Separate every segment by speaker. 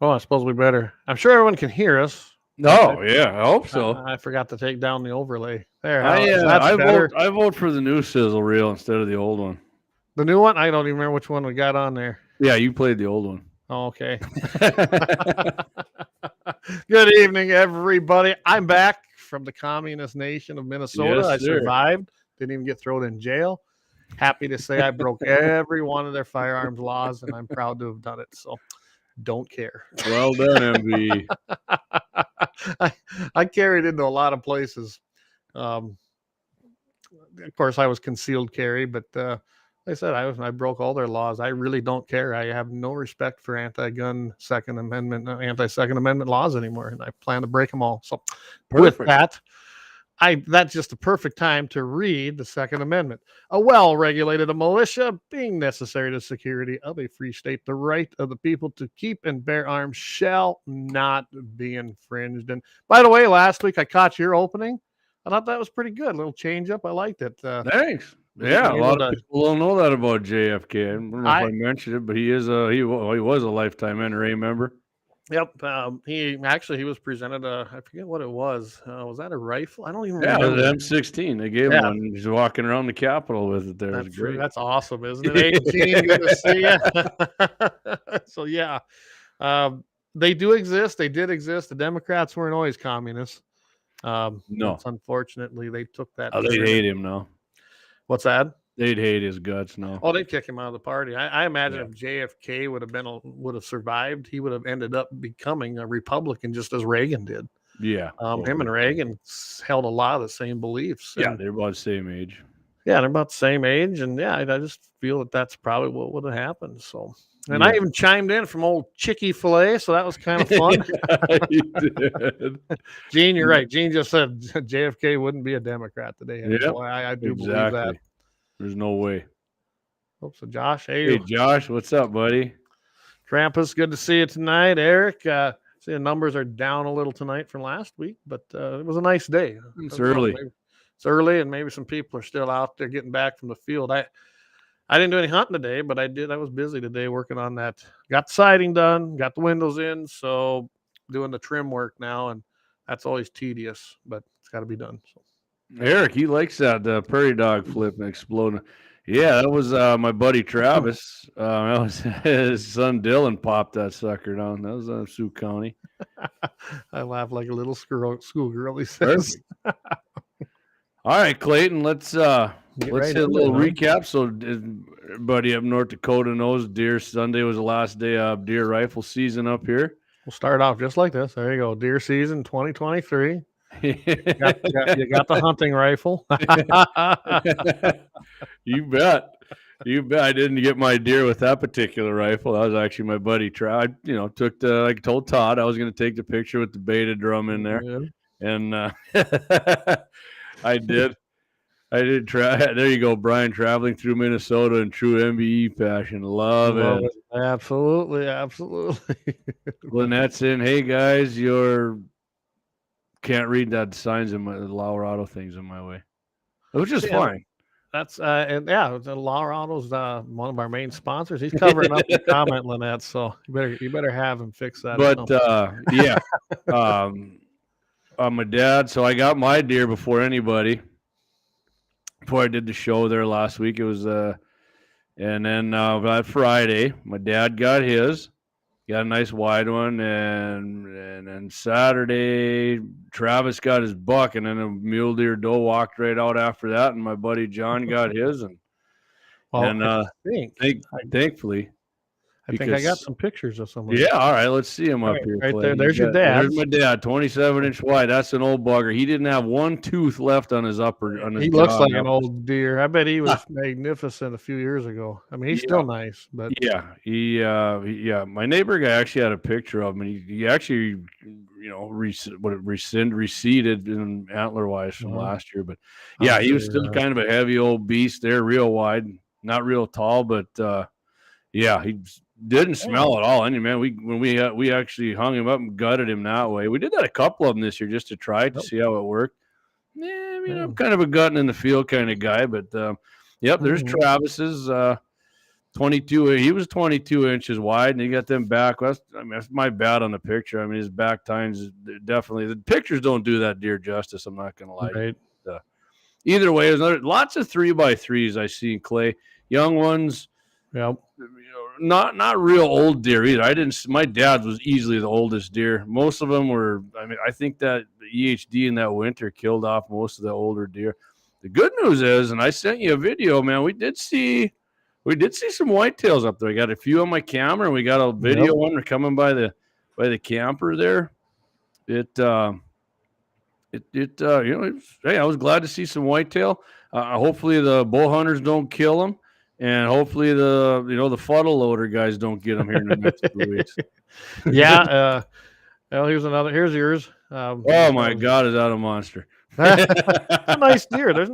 Speaker 1: Oh, I suppose we better. I'm sure everyone can hear us.
Speaker 2: Oh, yeah, I hope so.
Speaker 1: I forgot to take down the overlay. There,
Speaker 2: I
Speaker 1: that's better.
Speaker 2: vote for the new sizzle reel instead of the old one.
Speaker 1: The new one? I don't even remember which one we got on there.
Speaker 2: Yeah, you played the old one.
Speaker 1: Oh, okay. Good evening, everybody. I'm back from the communist nation of Minnesota.
Speaker 2: Yes,
Speaker 1: I
Speaker 2: sir.
Speaker 1: survived. Didn't even get thrown in jail. Happy to say I broke every one of their firearms laws, and I'm proud to have done it. So don't care.
Speaker 2: Well done, MV.
Speaker 1: I carried into a lot of places. Of course, I was concealed carry, but like I said, I broke all their laws. I really don't care. I have no respect for anti-gun Second Amendment, anti-Second Amendment laws anymore, and I plan to break them all. So,
Speaker 2: Perfect.
Speaker 1: with that, that's just the perfect time to read the Second Amendment. A well-regulated militia being necessary to the security of a free state, the right of the people to keep and bear arms shall not be infringed. And by the way, last week I caught your opening. I thought that was pretty good. A little change up. I liked it.
Speaker 2: Thanks. Yeah, a lot of people don't know that about JFK. I don't know if I mentioned it, but he was a lifetime NRA member.
Speaker 1: Yep. He was presented I forget what it was. Was that a rifle? I don't even remember.
Speaker 2: Yeah, it was an M16. They gave him one. He's walking around the Capitol with it there.
Speaker 1: That's
Speaker 2: was great.
Speaker 1: That's awesome, isn't it? 18, good to see you. So yeah. They do exist. They did exist. The Democrats weren't always communists.
Speaker 2: No.
Speaker 1: Unfortunately, they took that.
Speaker 2: Oh, they hate him now.
Speaker 1: What's that?
Speaker 2: They'd hate his guts now.
Speaker 1: Oh, they'd kick him out of the party. I imagine if JFK would have survived, he would have ended up becoming a Republican just as Reagan did.
Speaker 2: Yeah.
Speaker 1: Him and Reagan held a lot of the same beliefs.
Speaker 2: Yeah, they're about the same age.
Speaker 1: Yeah, they're about the same age. And yeah, I just feel that that's probably what would have happened. So, and I even chimed in from old Chickie Filet, so that was kind of fun.
Speaker 2: You did.
Speaker 1: Gene, you're right. Gene just said JFK wouldn't be a Democrat today.
Speaker 2: Yeah,
Speaker 1: so I do believe that.
Speaker 2: There's no way.
Speaker 1: Hope so, Josh.
Speaker 2: Hey, Josh, what's up, buddy?
Speaker 1: Krampus, good to see you tonight. Eric, see the numbers are down a little tonight from last week, but it was a nice day.
Speaker 2: It's early.
Speaker 1: It's early, and maybe some people are still out there getting back from the field. I didn't do any hunting today, but I did. I was busy today working on that. Got the siding done, got the windows in, so doing the trim work now, and that's always tedious, but it's got to be done. So.
Speaker 2: Eric, he likes that prairie dog flip and exploding. Yeah, that was my buddy Travis. That was his son Dylan popped that sucker down. That was in Sioux County.
Speaker 1: I laugh like a little schoolgirl. He says.
Speaker 2: All right, Clayton, let's hit a little recap. So everybody up North Dakota knows Deer Sunday was the last day of deer rifle season up here.
Speaker 1: We'll start off just like this. There you go. Deer season 2023. You got the hunting rifle.
Speaker 2: You bet. I didn't get my deer with that particular rifle. That was actually my buddy. I told Todd I was going to take the picture with the beta drum in there. Yeah. And I did. Try. There you go, Brian, traveling through Minnesota in true MBE fashion. Love it.
Speaker 1: Absolutely.
Speaker 2: Lynette's in. Hey, guys, can't read that signs in the Laurado things in my way, which is fine.
Speaker 1: That's Laurado's one of our main sponsors. He's covering up the comment, Lynette. So you better have him fix that.
Speaker 2: But my dad. So I got my deer before anybody. Before I did the show there last week, it was and then that Friday, my dad got his. Got a nice wide one, and then Saturday, Travis got his buck, and then a mule deer doe walked right out after that, and my buddy John got his, thankfully.
Speaker 1: I think I got some pictures of someone.
Speaker 2: Yeah, all right, let's see him up here.
Speaker 1: Right there, there's your dad.
Speaker 2: There's my dad, 27-inch wide. That's an old bugger. He didn't have one tooth left on his upper.
Speaker 1: He looks like an old deer. I bet he was magnificent a few years ago. I mean, he's still nice, but
Speaker 2: my neighbor guy actually had a picture of him, and he actually, receded in antler wise from last year. But he was still kind of a heavy old beast there, real wide, not real tall, but he didn't smell at all. And man, we actually hung him up and gutted him that way. We did that a couple of them this year just to try to see how it worked. Yeah, I mean, I'm kind of a gutting in the field kind of guy, but there's Travis's. 22. He was 22 inches wide, and he got them back. That's my bad on the picture. I mean, his back tines definitely. The pictures don't do that deer justice. I'm not gonna lie.
Speaker 1: Right.
Speaker 2: Either way, there's lots of 3x3s I see in Clay. Young ones.
Speaker 1: Yep.
Speaker 2: Not real old deer either. My dad was easily the oldest deer. Most of them were. I mean, I think that the EHD in that winter killed off most of the older deer. The good news is, and I sent you a video, man. We did see some whitetails up there. I got a few on my camera, and we got a video one coming by the camper there. Hey, I was glad to see some whitetail. Hopefully the bow hunters don't kill them. And hopefully the fuddle loader guys don't get them here in the next 2 weeks.
Speaker 1: Yeah. Well, here's yours.
Speaker 2: Oh my God, is that a monster?
Speaker 1: A nice deer. There's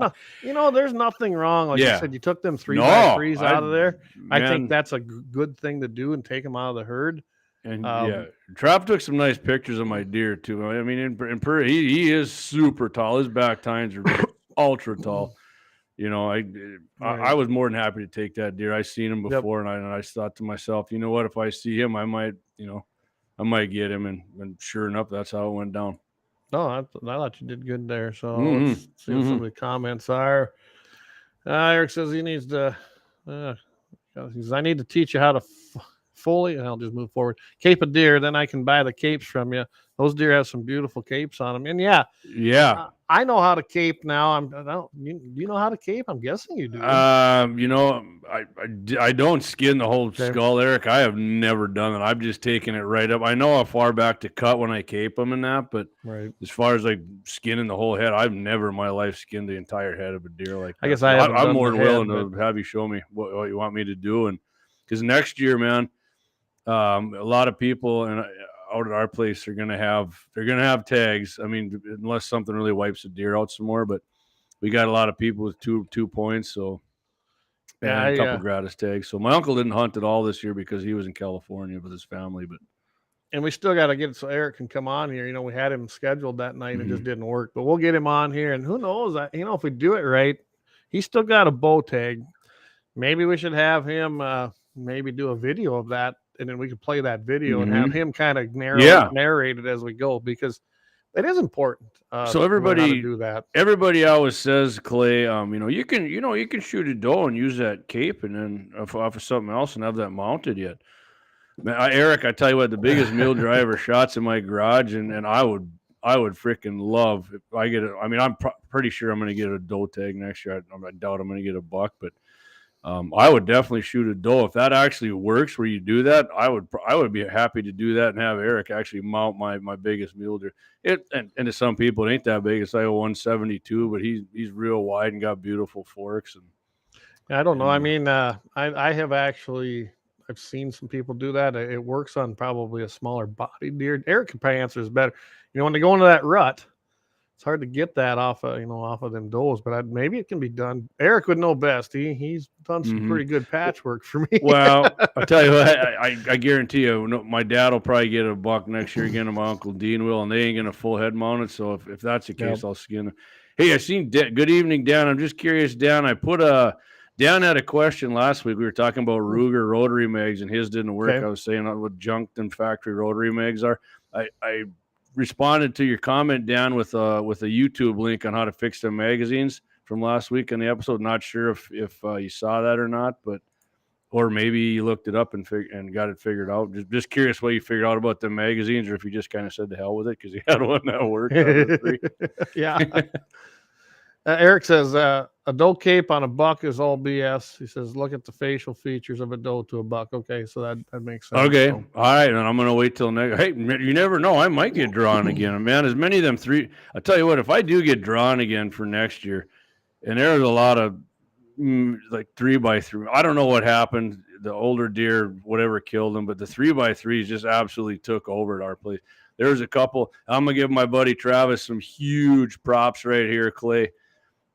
Speaker 1: nothing wrong. Like you said, you took them 3x3s out of there. Man, I think that's a good thing to do and take them out of the herd.
Speaker 2: And Trav took some nice pictures of my deer too. I mean, he is super tall. His back tines are ultra tall. I was more than happy to take that deer. I seen him before, and I thought to myself, you know what? If I see him, I might get him. And sure enough, that's how it went down.
Speaker 1: No, I thought you did good there. So let's see what some of the comments are. Eric says he needs to. He says, I need to teach you how to fully. I'll just move forward. Cape a deer, then I can buy the capes from you. Those deer have some beautiful capes on them, and I know how to cape now. You know how to cape? I'm guessing you do.
Speaker 2: I don't skin the whole skull, Eric. I have never done it. I've just taken it right up. I know how far back to cut when I cape them and that, but as far as like skinning the whole head, I've never in my life skinned the entire head of a deer like that.
Speaker 1: I guess
Speaker 2: I'm more than willing to have you show me what you want me to do, and because next year, man, a lot of people and out at our place are gonna have tags. I mean, unless something really wipes the deer out some more, but we got a lot of people with two points, so and a couple gratis tags. So my uncle didn't hunt at all this year because he was in California with his family,
Speaker 1: and we still got to get it so Eric can come on here. We had him scheduled that night and it just didn't work, but we'll get him on here, and who knows, if we do it right, he's still got a bow tag. Maybe we should have him maybe do a video of that, and then we could play that video and have him kind of narrate it as we go, because it is important.
Speaker 2: So everybody
Speaker 1: to do that.
Speaker 2: Everybody always says, Clay, you can shoot a doe and use that cape and then off of something else and have that mounted yet. Man, Eric, I tell you what, the biggest mule deer I ever shot's in my garage, and I would freaking love if I get it. I mean, I'm pretty sure I'm going to get a doe tag next year. I doubt I'm going to get a buck, but I would definitely shoot a doe. If that actually works where you do that, I would be happy to do that and have Eric actually mount my biggest mule deer. And to some people it ain't that big. It's like a 172, but he's real wide and got beautiful forks. And
Speaker 1: I don't know. I mean, I have actually I've seen some people do that. It works on probably a smaller body deer. Eric could probably answer this better. When they go into that rut, it's hard to get that off of them does, but maybe it can be done. Eric would know best. He's done some pretty good patchwork for me.
Speaker 2: Well, I'll tell you what, I guarantee you, my dad will probably get a buck next year again, and my Uncle Dean will, and they ain't gonna full head mount it. So if that's the case, I'll skin it. Hey, I seen good evening, Dan. I'm just curious, Dan. Dan had a question last week. We were talking about Ruger rotary mags, and his didn't work. Okay. I was saying what junked and factory rotary mags are. I responded to your comment, Dan, with a YouTube link on how to fix them magazines from last week in the episode. Not sure if you saw that or not, or maybe you looked it up and got it figured out. Just curious what you figured out about the magazines, or if you just kind of said the hell with it because you had one that worked.
Speaker 1: Yeah. Eric says a doe cape on a buck is all BS. He says look at the facial features of a doe to a buck. Okay, so that makes sense.
Speaker 2: Okay,
Speaker 1: so.
Speaker 2: All right, and I'm gonna wait till next. Hey, you never know. I might get drawn again, man. As many of them three. I tell you what, if I do get drawn again for next year, and there's a lot of like 3x3. I don't know what happened. The older deer, whatever killed them, but the 3x3s just absolutely took over at our place. There's a couple. I'm gonna give my buddy Travis some huge props right here, Clay.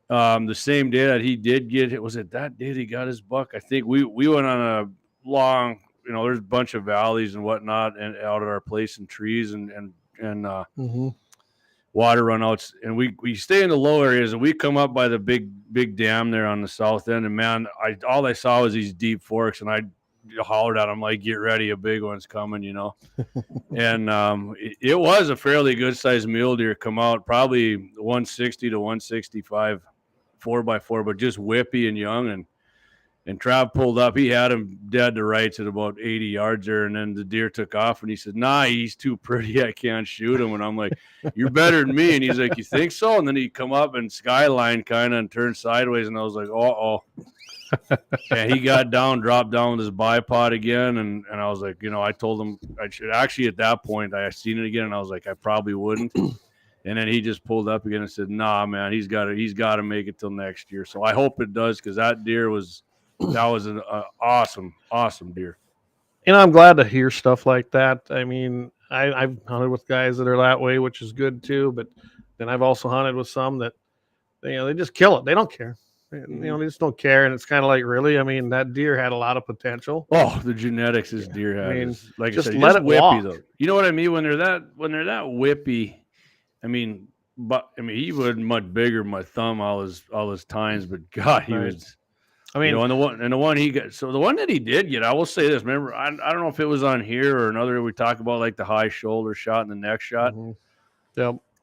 Speaker 2: The same day that he did get it, was it that day that he got his buck? I think we went on a long, there's a bunch of valleys and whatnot and out at our place and trees and water runouts, and we stay in the low areas, and we come up by the big dam there on the south end, and man, all I saw was these deep forks, and I hollered at them like, "Get ready, a big one's coming," you know. And it was a fairly good sized mule deer come out, probably 160 to 165, 4x4, but just whippy and young. And Trav pulled up. He had him dead to rights at about 80 yards there, and then the deer took off, and he said, "Nah, he's too pretty. I can't shoot him." And I'm like, "You're better than me." And he's like, "You think so?" And then he come up and skyline kind of and turned sideways, and I was like, "Uh-oh." And he got down, dropped down with his bipod again, and I was like, I told him I should actually at that point I seen it again, and I was like, I probably wouldn't. And then he just pulled up again and said, "Nah, man, he's got to make it till next year." So I hope it does, because that was an awesome deer.
Speaker 1: I'm glad to hear stuff like that. I mean, I've hunted with guys that are that way, which is good too. But then I've also hunted with some that they just kill it. They don't care. They just don't care. And it's kind of like, really? I mean, that deer had a lot of potential.
Speaker 2: Oh, the genetics this deer had. I mean, like
Speaker 1: just
Speaker 2: I said,
Speaker 1: let
Speaker 2: just
Speaker 1: it
Speaker 2: whippy
Speaker 1: walk.
Speaker 2: though. You know what I mean? When they're that whippy, I mean, he was much bigger than my thumb all his times, but God, he was. I mean, and the one he got. So the one that he did get, I will say this. Remember, I don't know if it was on here or another. We talk about like the high shoulder shot and the neck shot.
Speaker 1: Mm-hmm.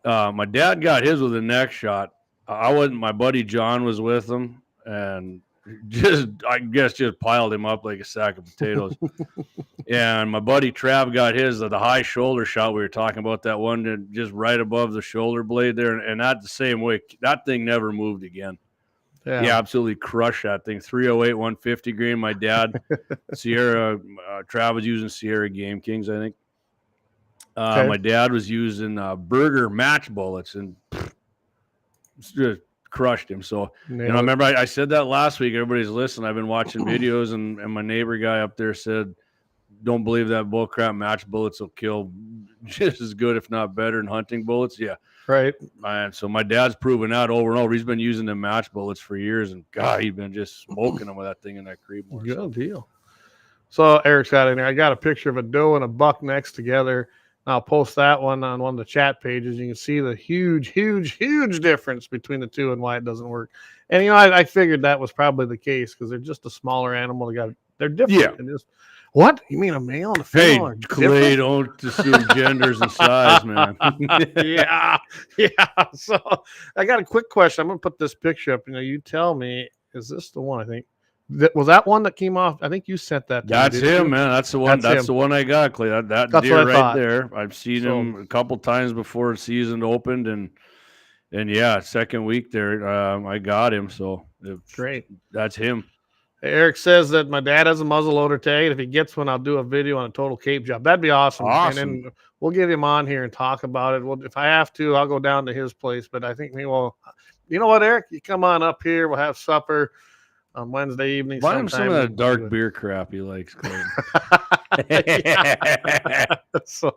Speaker 1: Yep.
Speaker 2: My dad got his with a neck shot. I wasn't. My buddy John was with him, and I guess just piled him up like a sack of potatoes. And my buddy Trav got his the high shoulder shot. We were talking about that one that just right above the shoulder blade there, and that the same way. That thing never moved again. Yeah. He absolutely crushed that thing. 308, 150 grain. My dad, Sierra, Trav was using Sierra Game Kings, I think. Okay. My dad was using Burger match bullets, and just crushed him. So, I remember I said that last week. Everybody's listening. I've been watching videos, and my neighbor guy up there said, "Don't believe that bullcrap. Match bullets will kill just as good, if not better, than hunting bullets." Yeah.
Speaker 1: Right.
Speaker 2: And so my dad's proven that over and over. He's been using the match bullets for years, and God, he's been just smoking them with that thing in that Creedmoor.
Speaker 1: Good deal. So Eric's got in there. I got a picture of a doe and a buck next together. I'll post that one on one of the chat pages. You can see the huge difference between the two and why it doesn't work. And I figured that was probably the case, because they're just a smaller animal. They're different. Yeah. What? You mean a male and a female?
Speaker 2: Hey, Clay, don't assume genders and size, man.
Speaker 1: Yeah. So I got a quick question. I'm going to put this picture up. You tell me, is this the one? I think. Was that one that came off? I think you sent that.
Speaker 2: That's him, man. That's the one. That's the one I got, Clay. That deer right there. I've seen him a couple times before the season opened, and yeah, second week there, I got him. So
Speaker 1: great.
Speaker 2: That's him.
Speaker 1: Eric says that my dad has a muzzleloader tag, and if he gets one, I'll do a video on a total Cape job. That'd be awesome. And then we'll get him on here and talk about it. Well, if I have to, I'll go down to his place. But I think you know what, Eric? You come on up here. We'll have supper on Wednesday evening.
Speaker 2: Buy him some of that dark beer crap he likes.
Speaker 1: So,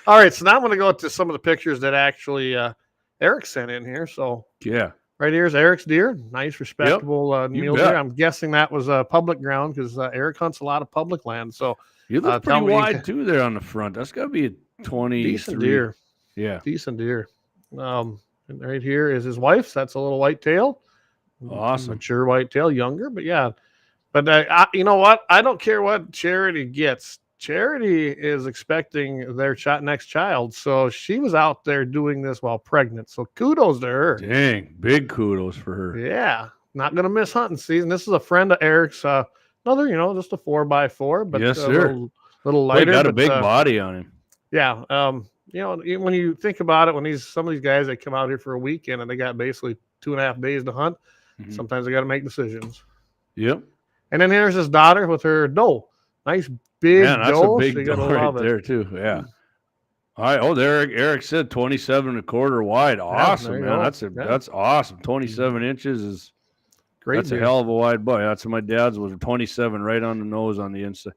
Speaker 1: all right. So now I'm going to go to some of the pictures that actually Eric sent in here. So
Speaker 2: yeah.
Speaker 1: Right here is Eric's deer. Nice, respectable mule deer. I'm guessing that was public ground, because Eric hunts a lot a lot of land. So
Speaker 2: you look pretty wide too there on the front. That's got to be a 20
Speaker 1: decent deer.
Speaker 2: Yeah,
Speaker 1: decent deer. And right here is his wife's. That's a little white tail.
Speaker 2: Awesome,
Speaker 1: mature white tail, younger, but yeah. But you know what? I don't care what Charity gets. Charity is expecting their next child, so she was out there doing this while pregnant. So kudos to her.
Speaker 2: Dang, big kudos for her.
Speaker 1: Yeah, not gonna miss hunting season. This is a friend of Eric's. Another, just a 4x4, but
Speaker 2: yes, sir.
Speaker 1: Little lighter.
Speaker 2: Got a big body on him.
Speaker 1: Yeah. When you think about it, when some of these guys, they come out here for a weekend and they got basically 2.5 days to hunt. Mm-hmm. Sometimes they got to make decisions.
Speaker 2: Yep.
Speaker 1: And then here's his daughter with her doe. Nice big doe.
Speaker 2: That's a big doe right there too. Yeah. All right. Oh, there Eric said 27.25 wide. Awesome, man. That's awesome. 27 inches is great. That's a hell of a wide buck. That's what my dad's was 27 right on the nose on the inside.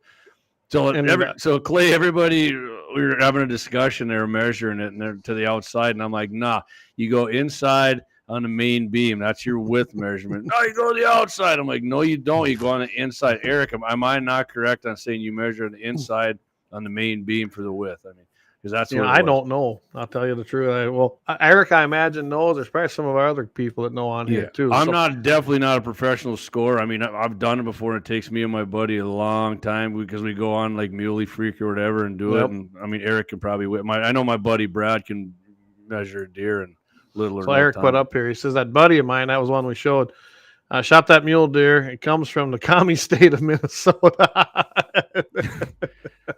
Speaker 2: So Clay, everybody, we were having a discussion. They were measuring it and they're to the outside, and I'm like, nah, you go inside on the main beam. That's your width measurement. No, you go to the outside. I'm like, no, you don't. You go on the inside. Eric, am I not correct on saying you measure on the inside on the main beam for the width? I mean, because that's
Speaker 1: You know,
Speaker 2: what
Speaker 1: I
Speaker 2: it was.
Speaker 1: don't know. I'll tell you the truth. Eric, I imagine knows. There's probably some of our other people that know on here too.
Speaker 2: I'm
Speaker 1: So,
Speaker 2: definitely not a professional scorer. I mean, I've done it before. It takes me and my buddy a long time because we go on like Muley Freak or whatever and do it.
Speaker 1: Yep.
Speaker 2: And I mean, Eric can probably I know my buddy Brad can measure a deer in little or
Speaker 1: so
Speaker 2: no
Speaker 1: Eric put
Speaker 2: time.
Speaker 1: up here. He says that buddy of mine, that was one we showed. Shot that mule deer. It comes from the commie state of Minnesota.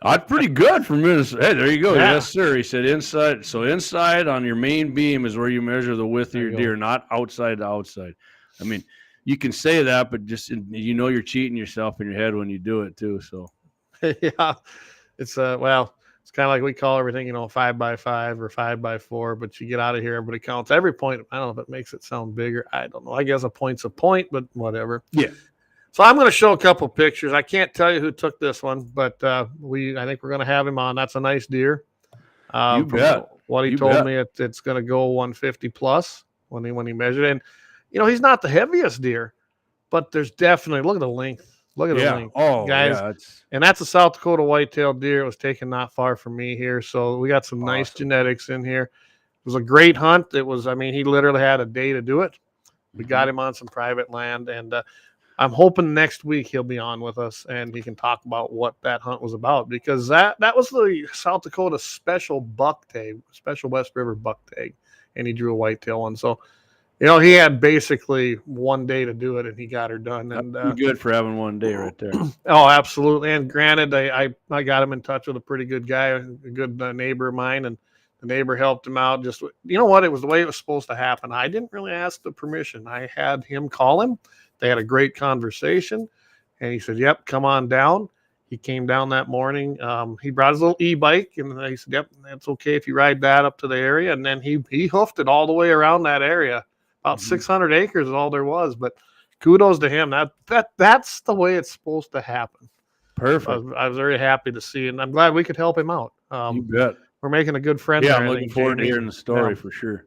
Speaker 2: That's pretty good for Minnesota. Hey, there you go.
Speaker 1: Yeah.
Speaker 2: Yes, sir. He said inside. So inside on your main beam is where you measure the width of your deer, not outside to outside. I mean, you can say that, but just you're cheating yourself in your head when you do it too. So
Speaker 1: Yeah, it's it's kind of like we call everything 5x5 or 5x4, but you get out of here, everybody counts every point. I don't know if it makes it sound bigger. I don't know. I guess a point's a point, but whatever.
Speaker 2: Yeah.
Speaker 1: So I'm going to show a couple pictures. I can't tell you who took this one, but I think we're going to have him on. That's a nice deer.
Speaker 2: You bet.
Speaker 1: What he
Speaker 2: You
Speaker 1: told
Speaker 2: bet.
Speaker 1: me, it's going to go 150 plus when he measured it. And he's not the heaviest deer, but there's definitely look at the length. Look at the length.
Speaker 2: Oh,
Speaker 1: guys.
Speaker 2: yeah.
Speaker 1: And that's a South Dakota white-tailed deer. It was taken not far from me here, so we got some nice genetics in here. It was a great hunt. He literally had a day to do it. We got him on some private land, and I'm hoping next week he'll be on with us and he can talk about what that hunt was about, because that was the South Dakota special buck tag, special West River buck tag, and he drew a whitetail one. So, he had basically one day to do it and he got her done. And
Speaker 2: good for having one day right there.
Speaker 1: Oh, absolutely. And granted, I got him in touch with a pretty good guy, a good neighbor of mine, and the neighbor helped him out. Just, what? It was the way it was supposed to happen. I didn't really ask the permission. I had him call him. They had a great conversation, and he said, "Yep, come on down." He came down that morning. He brought his little e-bike, and he said, "Yep, that's okay if you ride that up to the area." And then he hoofed it all the way around that area. About 600 acres is all there was, but kudos to him. That's the way it's supposed to happen.
Speaker 2: Perfect.
Speaker 1: I was very happy to see it, and I'm glad we could help him out.
Speaker 2: You bet.
Speaker 1: We're making a good friend.
Speaker 2: Yeah,
Speaker 1: there,
Speaker 2: I'm looking forward to hearing the story for sure.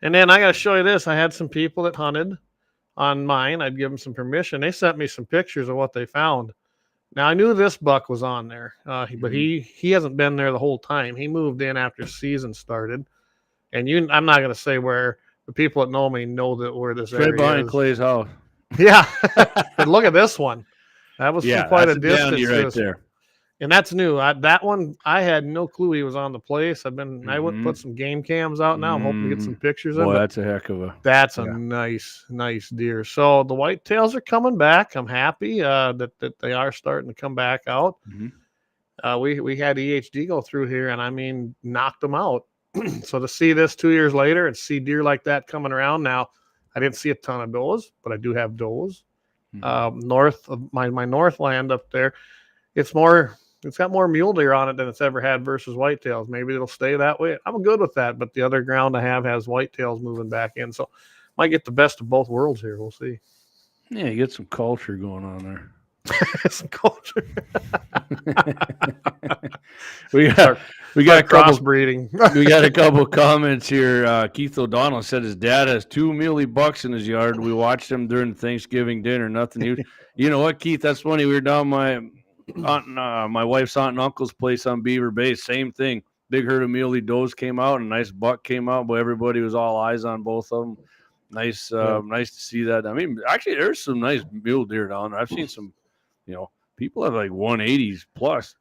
Speaker 1: And then I got to show you this. I had some people that hunted on mine. I'd give them some permission. They sent me some pictures of what they found. Now I knew this buck was on there, but he hasn't been there the whole time. He moved in after season started, and I'm not going to say where. The people that know me know that where this area is.
Speaker 2: Right behind Clay's house.
Speaker 1: Yeah. But look at this one. That was from quite a distance.
Speaker 2: Right there.
Speaker 1: And that's new. That one, I had no clue he was on the place. I went and put some game cams out now. I'm hoping to get some pictures of it.
Speaker 2: That's a heck of a.
Speaker 1: That's a nice deer. So the whitetails are coming back. I'm happy that they are starting to come back out. We had EHD go through here, and knocked them out. So to see this 2 years later and see deer like that coming around now, I didn't see a ton of does, but I do have does. North of my Northland up there, it's got more mule deer on it than it's ever had versus whitetails. Maybe it'll stay that way. I'm good with that, but the other ground I have has whitetails moving back in, so might get the best of both worlds here. We'll see.
Speaker 2: Yeah, you get some culture going on there.
Speaker 1: Some culture.
Speaker 2: we got a
Speaker 1: crossbreeding.
Speaker 2: We got a couple comments here. Keith O'Donnell said his dad has 2 muley bucks in his yard. We watched him during Thanksgiving dinner. Nothing new. You know what, Keith? That's funny. We were down my wife's aunt and uncle's place on Beaver Bay. Same thing. Big herd of muley does came out, and a nice buck came out, but everybody was all eyes on both of them. Nice, nice to see that. Actually, there's some nice mule deer down there. I've seen some. People have like 180s plus.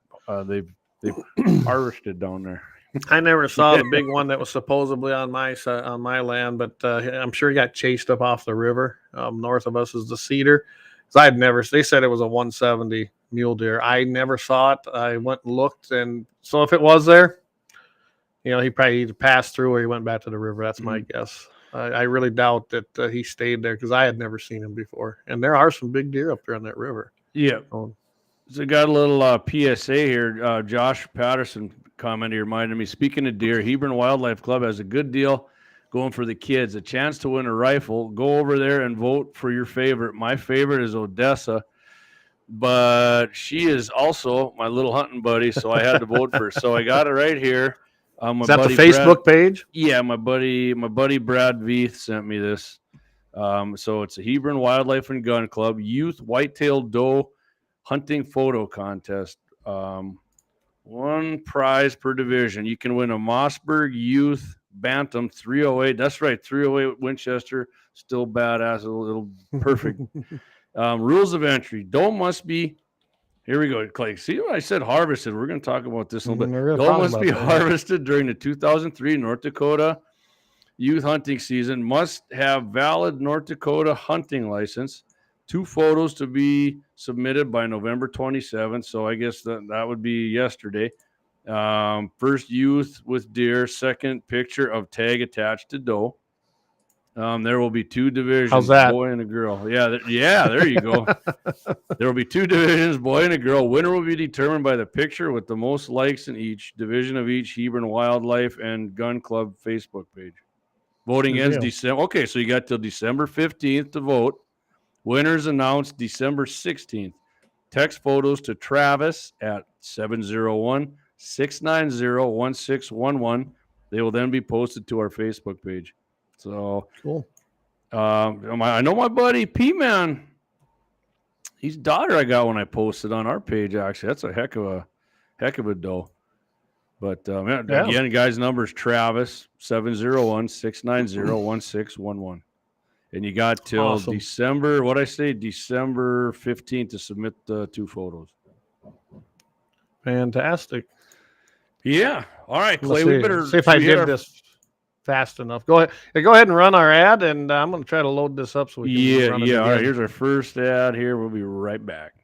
Speaker 2: They've harvested down there.
Speaker 1: I never saw the big one that was supposedly on my land, but I'm sure he got chased up off the river. North of us is the Cedar. They said it was a 170 mule deer. I never saw it. I went and looked, and so if it was there, he probably either passed through or he went back to the river. That's my guess. I really doubt that he stayed there because I had never seen him before. And there are some big deer up there on that river.
Speaker 2: Yeah. So got a little PSA here. Josh Patterson commented, reminded me, speaking of deer, Hebron Wildlife Club has a good deal going for the kids. A chance to win a rifle. Go over there and vote for your favorite. My favorite is Odessa, but she is also my little hunting buddy, so I had to vote for her. So I got it right here.
Speaker 1: Is that the Facebook page?
Speaker 2: Yeah, my buddy Brad Veith sent me this. So it's a Hebron Wildlife and Gun Club Youth Whitetail Doe Hunting Photo Contest. One prize per division. You can win a Mossberg Youth Bantam 308. That's right, 308 Winchester. Still badass. A little perfect. Rules of entry. Doe must be. Here we go, Clay. See what I said? Harvested. We're going to talk about this a little bit. Doe must be harvested during the 2003 North Dakota youth hunting season. Must have valid North Dakota hunting license. 2 photos to be submitted by November 27th. So I guess that would be yesterday. First youth with deer. Second picture of tag attached to doe. There will be 2 divisions.
Speaker 1: How's that?
Speaker 2: Boy and a girl. Yeah, there you go. There will be 2 divisions, boy and a girl. Winner will be determined by the picture with the most likes in each division of each Hebron Wildlife and Gun Club Facebook page. Voting ends December. Okay, so you got till December 15th to vote. Winners announced December 16th. Text photos to Travis at 701-690-1611. They will then be posted to our Facebook page. So
Speaker 1: cool.
Speaker 2: I know my buddy P-Man. His daughter I got when I posted on our page. Actually, that's a heck of a doe. But again, guys, numbers Travis 701-690-1611. And you got till December, December 15th to submit the 2 photos.
Speaker 1: Fantastic.
Speaker 2: Yeah. All right, Clay. We better
Speaker 1: see if I did this fast enough. Go ahead and run our ad, and I'm going to try to load this up so we can run it again.
Speaker 2: All right, here's our first ad here. We'll be right back.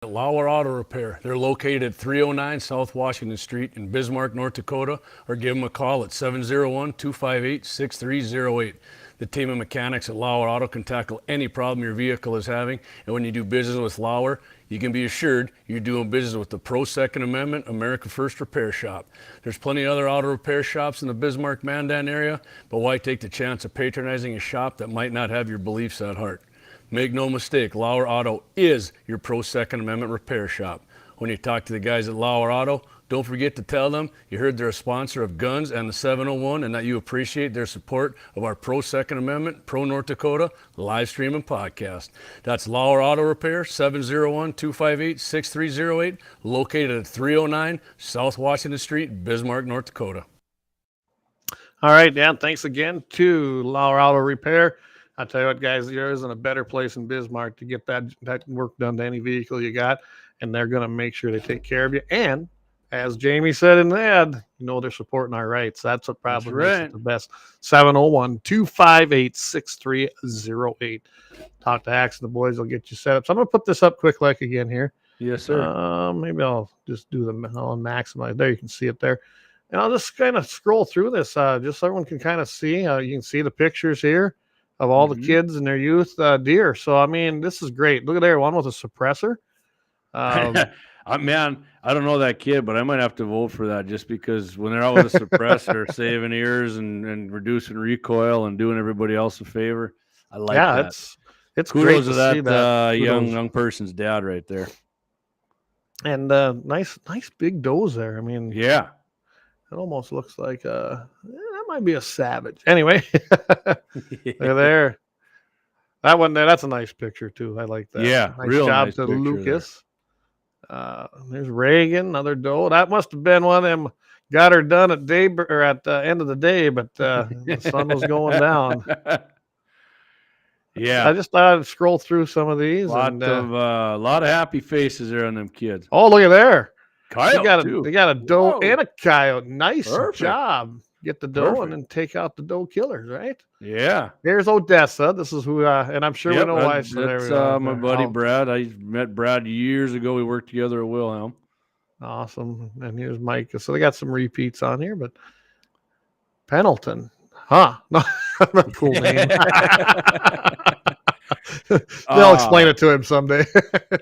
Speaker 3: Lauer Auto Repair. They're located at 309 South Washington Street in Bismarck, North Dakota, or give them a call at 701-258-6308. The team of mechanics at Lauer Auto can tackle any problem your vehicle is having, and when you do business with Lauer, you can be assured you're doing business with the Pro Second Amendment America First Repair Shop. There's plenty of other auto repair shops in the Bismarck-Mandan area, but why take the chance of patronizing a shop that might not have your beliefs at heart? Make no mistake, Lauer Auto is your Pro Second Amendment repair shop. When you talk to the guys at Lauer Auto, don't forget to tell them you heard they're a sponsor of Guns and the 701 and that you appreciate their support of our Pro Second Amendment, Pro North Dakota live stream and podcast. That's Lauer Auto Repair, 701-258-6308, located at 309 South Washington Street, Bismarck, North Dakota.
Speaker 1: All right, Dan, thanks again to Lauer Auto Repair. I tell you what, guys, there isn't a better place in Bismarck to get that work done to any vehicle you got, and they're going to make sure they take care of you. And as Jamie said in the ad, they're supporting our rights. That's what probably makes it the best. 701-258-6308. Talk to Axe and the boys will get you set up. So I'm going to put this up quick like again here.
Speaker 2: Yes, sir.
Speaker 1: Maybe I'll just do I'll maximize. There, you can see it there. And I'll just kind of scroll through this just so everyone can kind of see. You can see the pictures here of all the kids and their youth deer. So, I mean, this is great. Look at there, one with a suppressor.
Speaker 2: Man, I don't know that kid, but I might have to vote for that just because when they're out with a suppressor, saving ears and reducing recoil and doing everybody else a favor, I like that.
Speaker 1: It's
Speaker 2: kudos
Speaker 1: great to
Speaker 2: that,
Speaker 1: see that.
Speaker 2: young person's dad right there.
Speaker 1: And nice big does there. I mean,
Speaker 2: yeah,
Speaker 1: it almost looks like that might be a savage. Anyway, they're there. That one there, that's a nice picture too. I like that.
Speaker 2: Yeah,
Speaker 1: nice
Speaker 2: real
Speaker 1: job
Speaker 2: nice
Speaker 1: to
Speaker 2: picture
Speaker 1: Lucas. There's Reagan, another doe. That must have been one of them. Got her done at the end of the day, but the sun was going down.
Speaker 2: Yeah,
Speaker 1: I just thought I'd scroll through some of these.
Speaker 2: A lot of happy faces there on them kids.
Speaker 1: Oh, look at there.
Speaker 2: Coyote,
Speaker 1: they got a doe and a coyote. Nice job. Get the doe and then take out the doe killers, right?
Speaker 2: Yeah.
Speaker 1: Here's Odessa. This is who, and I'm sure we know why. So
Speaker 2: that's my buddy Brad. I met Brad years ago. We worked together at Wilhelm.
Speaker 1: Awesome. And here's Mike. So they got some repeats on here, but Pendleton. Huh? No, cool name. They'll explain it to him someday.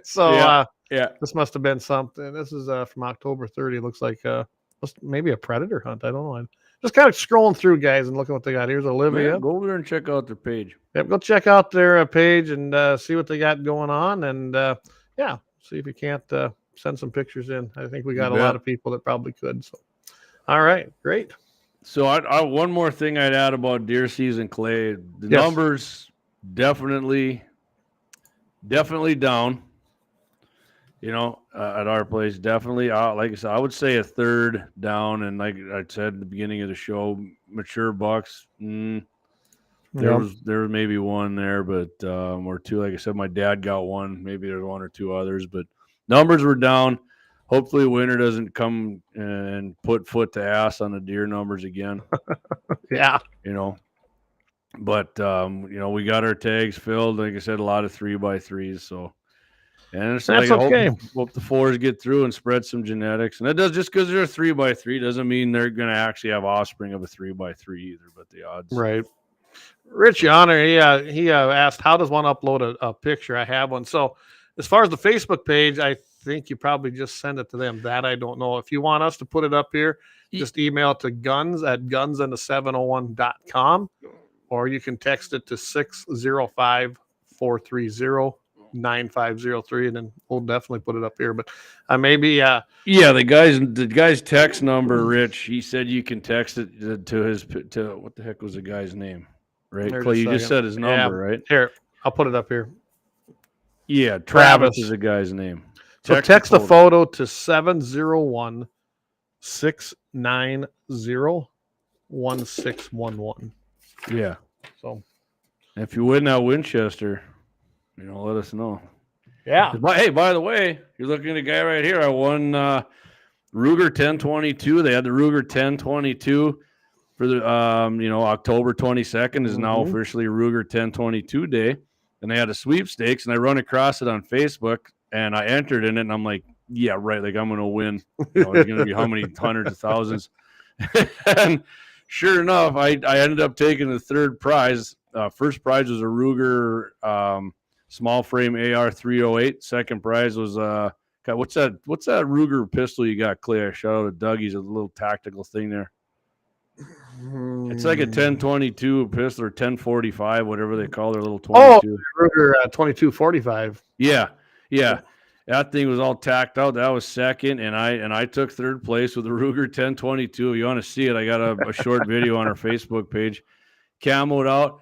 Speaker 1: So this must have been something. This is from October 30. It looks like maybe a predator hunt. I don't know. I'm just kind of scrolling through, guys, and looking what they got. Here's Olivia.
Speaker 2: Man, go over there and check out their page.
Speaker 1: Yep, go check out their page and see what they got going on. And see if you can't send some pictures in. I think we got a lot of people that probably could. So, all right, great.
Speaker 2: So I one more thing I'd add about deer season, Clay. The numbers definitely down. at our place, definitely. Like I said, I would say a third down, and like I said at the beginning of the show, mature bucks. There was maybe one there, but or two. Like I said, my dad got one. Maybe there's one or two others, but numbers were down. Hopefully, winter doesn't come and put foot to ass on the deer numbers again.
Speaker 1: Yeah.
Speaker 2: But we got our tags filled. Like I said, a lot of 3x3s. So, and it's
Speaker 1: That's
Speaker 2: like,
Speaker 1: okay.
Speaker 2: hope the 4s get through and spread some genetics. And it does, just because they're a 3x3 doesn't mean they're going to actually have offspring of a 3x3 either. But the odds,
Speaker 1: Right. Rich Yonner, he asked, how does one upload a picture? I have one. So as far as the Facebook page, I think you probably just send it to them. That I don't know. If you want us to put it up here, just email it to guns@gunsand701.com, or you can text it to 605-430-9503, and then we'll definitely put it up here. But maybe
Speaker 2: the guy's text number, Rich, he said you can text it to what the heck was the guy's name? Right, Clay, you just said his number, right?
Speaker 1: Here, I'll put it up here.
Speaker 2: Yeah, Travis is the guy's name.
Speaker 1: So text the photo to 701-690-1611.
Speaker 2: Yeah.
Speaker 1: So
Speaker 2: if you win that Winchester, let us know.
Speaker 1: Yeah.
Speaker 2: Hey, by the way, you're looking at a guy right here. I won Ruger 1022. They had the Ruger 1022 for the October 22nd is now officially Ruger 1022 day, and they had a sweepstakes, and I run across it on Facebook, and I entered in it, and I'm like, yeah, right, like I'm gonna win. It's gonna be how many hundreds of thousands. And sure enough, I ended up taking the third prize. First prize was a Ruger small frame AR 308. Second prize was what's that Ruger pistol you got, Clay? I shot out at Dougie's, a little tactical thing there. It's like a 1022 pistol or 1045, whatever they call their little 22.
Speaker 1: Oh, Ruger 2245.
Speaker 2: Yeah. That thing was all tacked out. That was second, and I took third place with the Ruger 1022. If you want to see it, I got a short video on our Facebook page. Camoed out,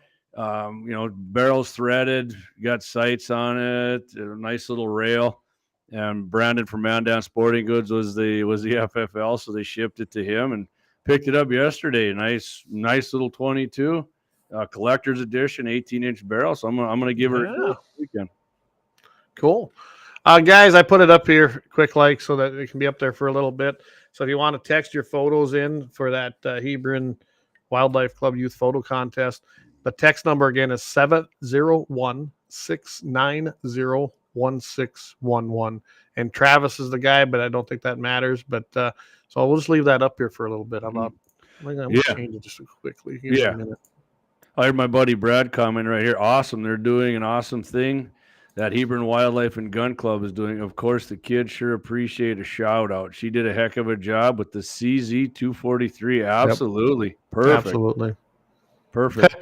Speaker 2: barrels threaded, got sights on it, a nice little rail. And Brandon from Mandan Sporting Goods was the FFL, so they shipped it to him and picked it up yesterday. Nice little 22, collector's edition, 18-inch barrel. So I'm gonna give her a go this weekend.
Speaker 1: Cool. Guys, I put it up here, quick like, so that it can be up there for a little bit. So if you want to text your photos in for that Hebron Wildlife Club Youth Photo Contest, the text number again is 701-690-1611. And Travis is the guy, but I don't think that matters. But so we'll just leave that up here for a little bit. I'm going to change it just quickly.
Speaker 2: I heard my buddy Brad comment right here. Awesome. They're doing an awesome thing that Hebron Wildlife and Gun Club is doing. Of course, the kids sure appreciate a shout out. She did a heck of a job with the CZ 243. Absolutely. Yep. Perfect.
Speaker 1: Absolutely.
Speaker 2: Perfect.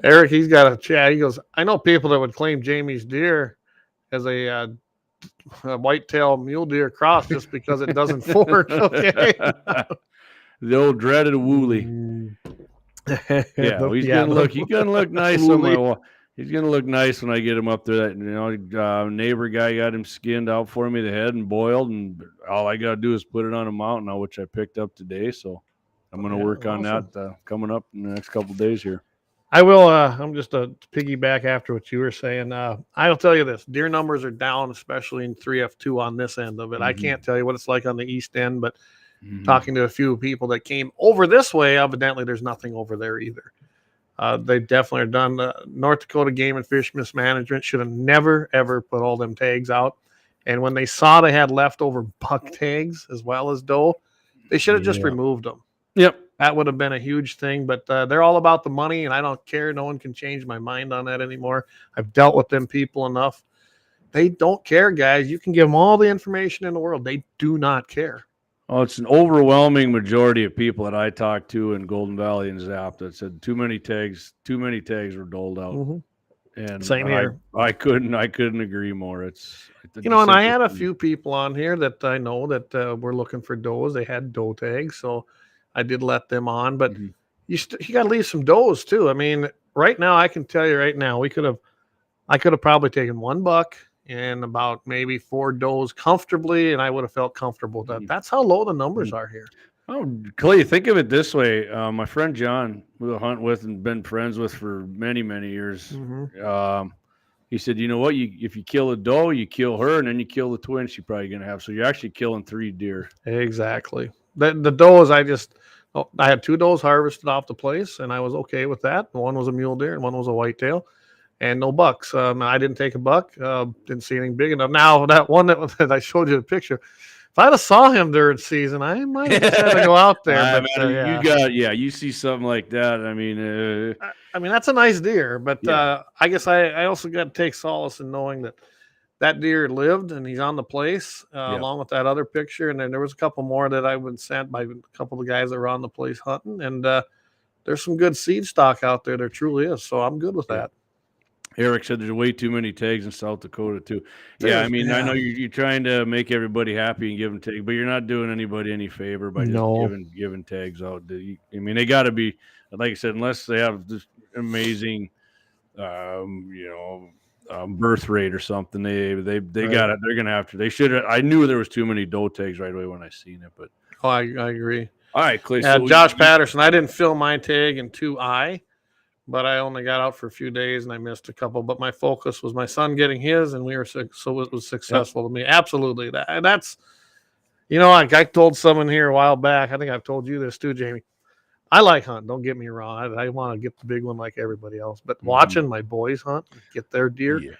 Speaker 1: Eric, he's got a chat. He goes, I know people that would claim Jamie's deer as a whitetail mule deer cross just because it doesn't fork. Okay.
Speaker 2: The old dreaded woolly. Yeah, he's gonna look nice on my wall. He's gonna look nice when I get him up there. That neighbor guy got him skinned out for me, the head, and boiled, and all I gotta do is put it on a mount now, which I picked up today. So I'm gonna work on that coming up in the next couple of days here.
Speaker 1: I will. I'm just a piggyback after what you were saying. I'll tell you this: deer numbers are down, especially in 3F2 on this end of it. I can't tell you what it's like on the east end, but talking to a few people that came over this way, evidently there's nothing over there either. They definitely are done. North Dakota Game and Fish Mismanagement should have never, ever put all them tags out. And when they saw they had leftover buck tags as well as doe, they should have just removed them.
Speaker 2: Yep.
Speaker 1: That would have been a huge thing, but they're all about the money, and I don't care. No one can change my mind on that anymore. I've dealt with them people enough. They don't care, guys. You can give them all the information in the world. They do not care.
Speaker 2: Oh, it's an overwhelming majority of people that I talked to in Golden Valley and Zap that said too many tags were doled out. And
Speaker 1: same here.
Speaker 2: I couldn't agree more. And
Speaker 1: I had a few people on here that I know that were looking for does. They had doe tags, so I did let them on. But you got to leave some does too. I mean, right now I can tell you right now I could have probably taken one buck and about maybe 4 does comfortably, and I would have felt comfortable with that. That's how low the numbers are here.
Speaker 2: Oh, Clay, think of it this way. My friend John, who I hunt with and been friends with for many, many years, he said, you know what? If you kill a doe, you kill her, and then you kill the twins you're probably going to have. So you're actually killing 3 deer.
Speaker 1: Exactly. The does, I had 2 does harvested off the place, and I was okay with that. One was a mule deer, and one was a whitetail, and no bucks. I didn't take a buck. Didn't see anything big enough. Now, that one that I showed you the picture, if I'd have saw him during season, I might have had to go out there. But
Speaker 2: you see something like that. I mean,
Speaker 1: that's a nice deer. But I guess I also got to take solace in knowing that deer lived and he's on the place along with that other picture. And then there was a couple more that I've been sent by a couple of the guys that were on the place hunting. And there's some good seed stock out there. There truly is. So I'm good with that.
Speaker 2: Eric said there's way too many tags in South Dakota too. I know you're trying to make everybody happy and give them tags, but you're not doing anybody any favor by just giving tags out. They got to be, like I said, unless they have this amazing, birth rate or something. They got it. They're gonna have to. They should. I knew there was too many doe tags right away when I seen it, but
Speaker 1: I agree.
Speaker 2: All right, Clay.
Speaker 1: Josh Patterson. I didn't fill my tag in 2I. But I only got out for a few days and I missed a couple. But my focus was my son getting his, and so it was successful to me. Absolutely. That's, like I told someone here a while back, I think I've told you this too, Jamie. I like hunting. Don't get me wrong. I want to get the big one like everybody else. But watching my boys hunt, get their deer,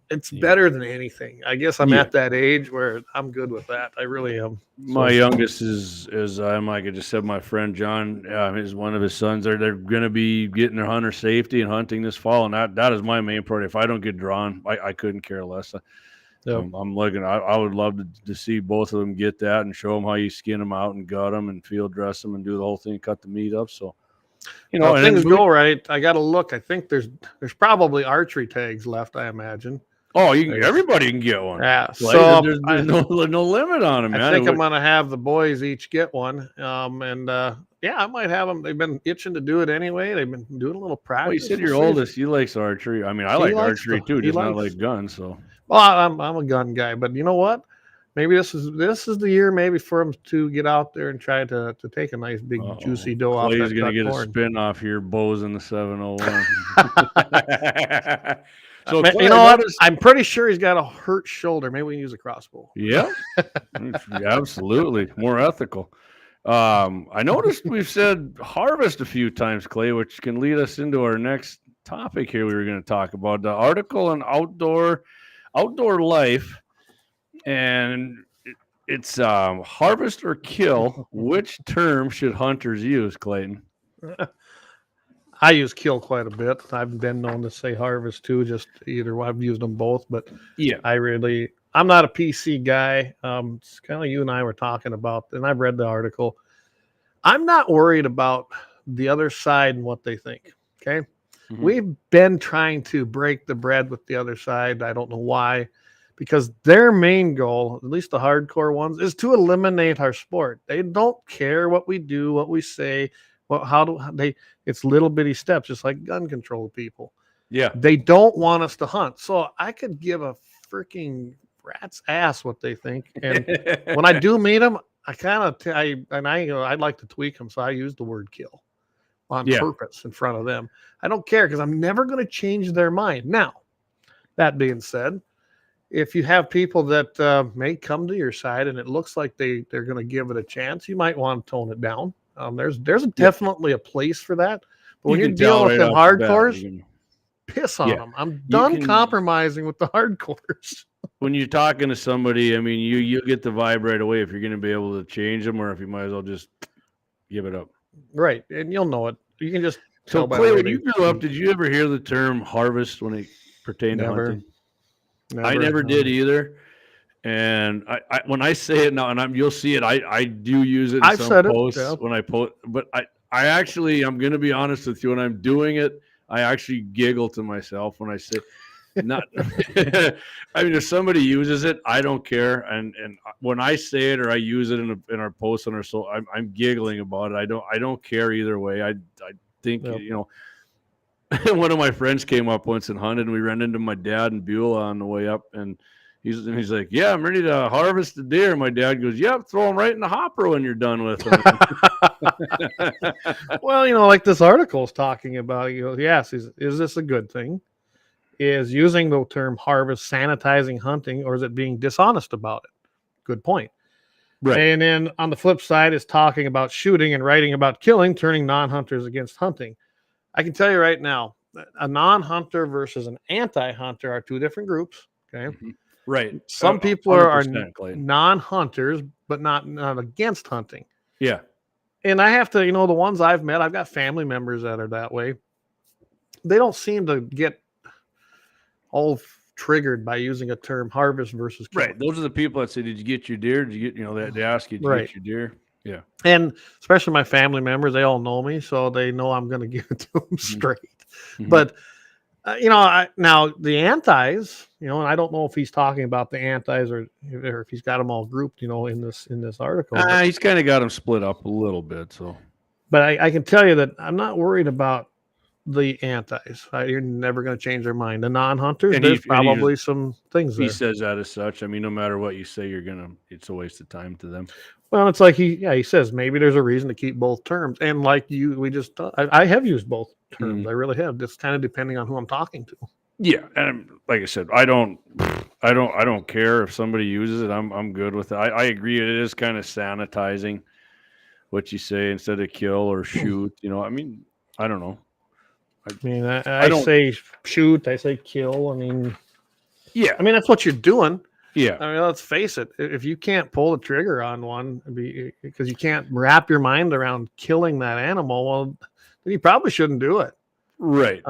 Speaker 1: it's better than anything. I guess I'm at that age where I'm good with that. I really am.
Speaker 2: My youngest is like I just said, my friend John is one of his sons. They're going to be getting their hunter safety and hunting this fall, and that is my main priority. If I don't get drawn, I couldn't care less. I'm looking. I would love to see both of them get that and show them how you skin them out and gut them and field dress them and do the whole thing, cut the meat up. So,
Speaker 1: if things go right, I got to look. I think there's probably archery tags left, I imagine.
Speaker 2: Oh, everybody can get one.
Speaker 1: Yeah,
Speaker 2: so there's no limit on them, man.
Speaker 1: I think I'm going to have the boys each get one. I might have them. They've been itching to do it anyway. They've been doing a little practice.
Speaker 2: Well, you said your oldest, he likes archery. I mean, I like archery too, just not like guns. So,
Speaker 1: well, I'm a gun guy, but you know what? Maybe this is the year maybe for him to get out there and try to take a nice big juicy doe off that
Speaker 2: Clay's going to get
Speaker 1: corn.
Speaker 2: a spin off here, bows in the 701.
Speaker 1: So you know what? I'm pretty sure he's got a hurt shoulder. Maybe we can use a crossbow.
Speaker 2: Yeah, absolutely. More ethical. I noticed we've said harvest a few times, Clay, which can lead us into our next topic here we were going to talk about. The article on outdoor life, and it's harvest or kill. Which term should hunters use, Clayton?
Speaker 1: I use kill quite a bit. I've been known to say harvest too. Just either I've used them both, but I'm not a PC guy. It's kind of like you and I were talking about, and I've read the article. I'm not worried about the other side and what they think. Okay, we've been trying to break the bread with the other side. I don't know why, because their main goal, at least the hardcore ones, is to eliminate our sport. They don't care what we do, what we say. Well, it's little bitty steps, just like gun control people. Yeah. They don't want us to hunt. So I could give a freaking rat's ass what they think. And when I do meet them, I'd like to tweak them. So I use the word kill on purpose in front of them. I don't care because I'm never going to change their mind. Now, that being said, if you have people that may come to your side and it looks like they're going to give it a chance, you might want to tone it down. There's definitely a place for that. But when you're dealing with them hardcores, piss on them. I'm done compromising with the hardcores.
Speaker 2: When you're talking to somebody, I mean, you get the vibe right away if you're going to be able to change them or if you might as well just give it up.
Speaker 1: Right. And you'll know it. You can just
Speaker 2: tell. So, Clay, when you grew up, did you ever hear the term harvest when it pertained to hunting? I never did either. And I when I say it now, and you'll see it, I do use it in some posts when I post. But I actually, I'm going to be honest with you, when I'm doing it, I actually giggle to myself when I say, not. I mean, if somebody uses it, I don't care. And when I say it or I use it in our posts on our I'm giggling about it. I don't care either way. I think one of my friends came up once and hunted, and we ran into my dad and Beulah on the way up, and He's like, yeah, I'm ready to harvest the deer. My dad goes, yep, throw them right in the hopper when you're done with them.
Speaker 1: Well, like this article is talking about, yes, is this a good thing? Is using the term harvest sanitizing hunting, or is it being dishonest about it? Good point.
Speaker 2: Right.
Speaker 1: And then on the flip side is talking about shooting and writing about killing, turning non-hunters against hunting. I can tell you right now, a non-hunter versus an anti-hunter are two different groups. Okay.
Speaker 2: Right.
Speaker 1: Some people are
Speaker 2: 100%, Clayton.
Speaker 1: non-hunters, but not against hunting.
Speaker 2: Yeah.
Speaker 1: And I have to, the ones I've met, I've got family members that are that way. They don't seem to get all triggered by using a term harvest versus kill.
Speaker 2: Right. Those are the people that say, did you get your deer? Did you get, they ask you, did you get your deer? Yeah.
Speaker 1: And especially my family members, they all know me, so they know I'm going to give it to them straight. But, now the antis, and I don't know if he's talking about the antis or if he's got them all grouped, in this article.
Speaker 2: He's kind of got them split up a little bit. So,
Speaker 1: but I can tell you that I'm not worried about the antis. You're never going to change their mind. The non-hunters, there's probably some things there.
Speaker 2: He says that as such. I mean, no matter what you say, it's a waste of time to them.
Speaker 1: Well, it's like he says maybe there's a reason to keep both terms. And like I have used both terms. I really have. Just kind of depending on who I'm talking to.
Speaker 2: Yeah, and like I said, I don't care if somebody uses it. I'm good with it. I agree. It is kind of sanitizing what you say instead of kill or shoot. I mean, I don't know.
Speaker 1: I say shoot. I say kill.
Speaker 2: Yeah.
Speaker 1: That's what you're doing.
Speaker 2: Yeah.
Speaker 1: Let's face it. If you can't pull the trigger on one because you can't wrap your mind around killing that animal, well, then you probably shouldn't do it.
Speaker 2: Right.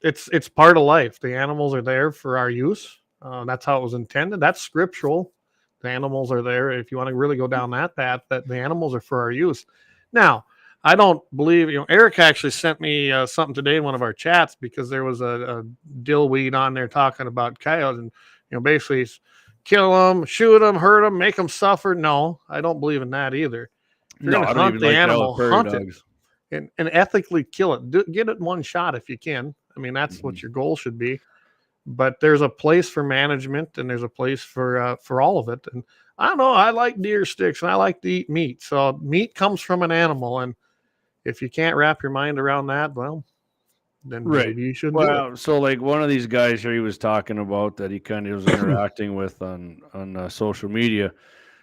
Speaker 1: It's part of life. The animals are there for our use. That's how it was intended. That's scriptural. The animals are there. If you want to really go down that path, that the animals are for our use. Now, I don't believe, Eric actually sent me something today in one of our chats because there was a dillweed on there talking about coyotes and, basically kill them, shoot them, hurt them, make them suffer. No, I don't believe in that either. If you're going to hunt the animal, hunt it and ethically kill it. Get it one shot if you can. That's what your goal should be. But there's a place for management and there's a place for all of it. And I don't know, I like deer sticks and I like to eat meat. So meat comes from an animal. And if you can't wrap your mind around that, well, then maybe you shouldn't do it.
Speaker 2: So like one of these guys here he was talking about that he kind of was interacting with on social media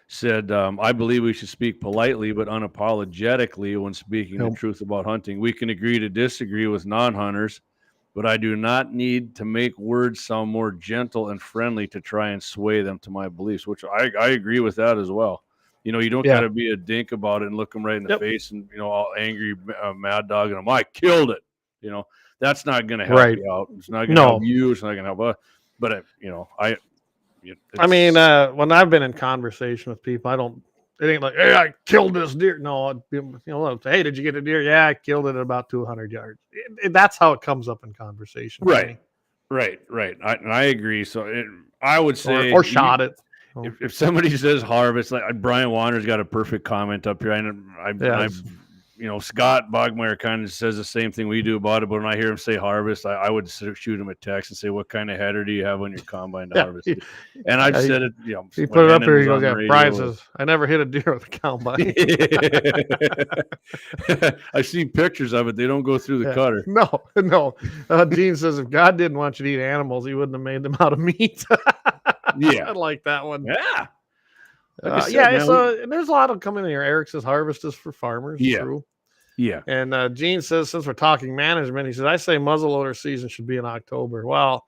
Speaker 2: said, I believe we should speak politely but unapologetically when speaking the truth about hunting. We can agree to disagree with non-hunters, but I do not need to make words sound more gentle and friendly to try and sway them to my beliefs, which I agree with that as well. You don't got to be a dink about it and look them right in the face and, all angry, mad dog and I killed it. That's not going to help you out. It's not going to help you. It's not going to help us. But,
Speaker 1: when I've been in conversation with people, it ain't like, hey, I killed this deer. No, hey, did you get a deer? Yeah, I killed it at about 200 yards. That's how it comes up in conversation.
Speaker 2: Right. I agree. So I would say,
Speaker 1: or shot it.
Speaker 2: If somebody says harvest, like Brian Wander's got a perfect comment up here. Scott Bogmeyer kind of says the same thing we do about it, but when I hear him say harvest, I would shoot him a text and say, what kind of header do you have on your combine to harvest? And I've said it,
Speaker 1: he put it up here, he goes, prizes. I never hit a deer with a combine.
Speaker 2: I've seen pictures of it. They don't go through the cutter.
Speaker 1: No. Gene says, if God didn't want you to eat animals, he wouldn't have made them out of meat. I like that one.
Speaker 2: Yeah.
Speaker 1: So there's a lot of coming in here. Eric says harvest is for farmers.
Speaker 2: Yeah.
Speaker 1: True.
Speaker 2: Yeah.
Speaker 1: And Gene says, since we're talking management, he says, I say muzzleloader season should be in October. Well,